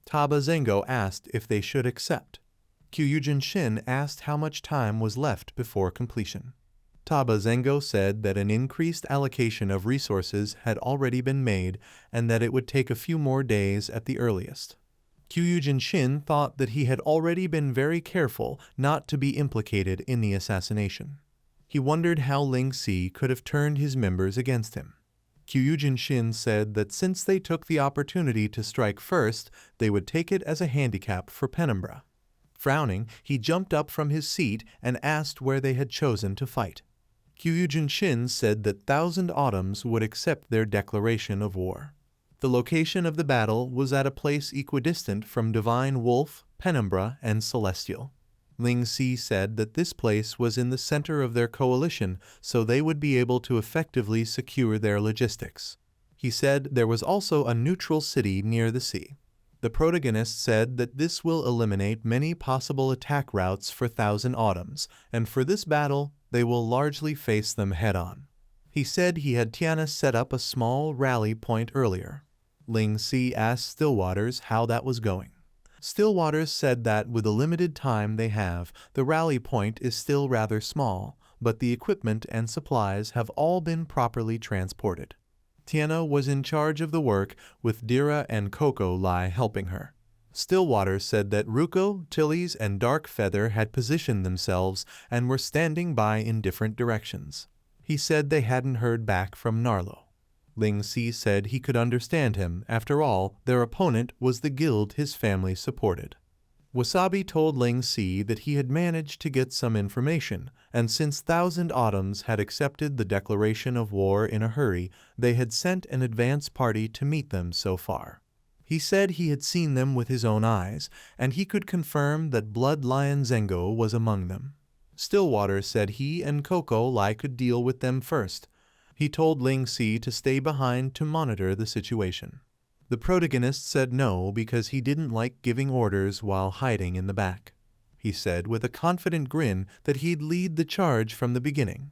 Taba Zengo asked if they should accept. Kyujin Shin asked how much time was left before completion. Taba Zengo said that an increased allocation of resources had already been made and that it would take a few more days at the earliest. Kyujin Shin thought that he had already been very careful not to be implicated in the assassination. He wondered how Ling Si could have turned his members against him. Kyujin Shin said that since they took the opportunity to strike first, they would take it as a handicap for Penumbra. Frowning, he jumped up from his seat and asked where they had chosen to fight. Kyujin Shin said that Thousand Autumns would accept their declaration of war. The location of the battle was at a place equidistant from Divine Wolf, Penumbra, and Celestial. Ling Si said that this place was in the center of their coalition, so they would be able to effectively secure their logistics. He said there was also a neutral city near the sea. The protagonist said that this will eliminate many possible attack routes for Thousand Autumns, and for this battle, they will largely face them head-on. He said he had Tiana set up a small rally point earlier. Ling Si asked Stillwaters how that was going. Stillwaters said that with the limited time they have, the rally point is still rather small, but the equipment and supplies have all been properly transported. Tiana was in charge of the work, with Dira and Coco Lai helping her. Stillwater said that Ruko, Tilly's, and Dark Feather had positioned themselves and were standing by in different directions. He said they hadn't heard back from Narlo. Ling Si said he could understand him. After all, their opponent was the guild his family supported. Wasabi told Ling Si that he had managed to get some information, and since Thousand Autumns had accepted the declaration of war in a hurry, they had sent an advance party to meet them so far. He said he had seen them with his own eyes, and he could confirm that Blood Lion Zengo was among them. Stillwater said he and Coco Lai could deal with them first. He told Ling Si to stay behind to monitor the situation. The protagonist said no because he didn't like giving orders while hiding in the back. He said with a confident grin that he'd lead the charge from the beginning.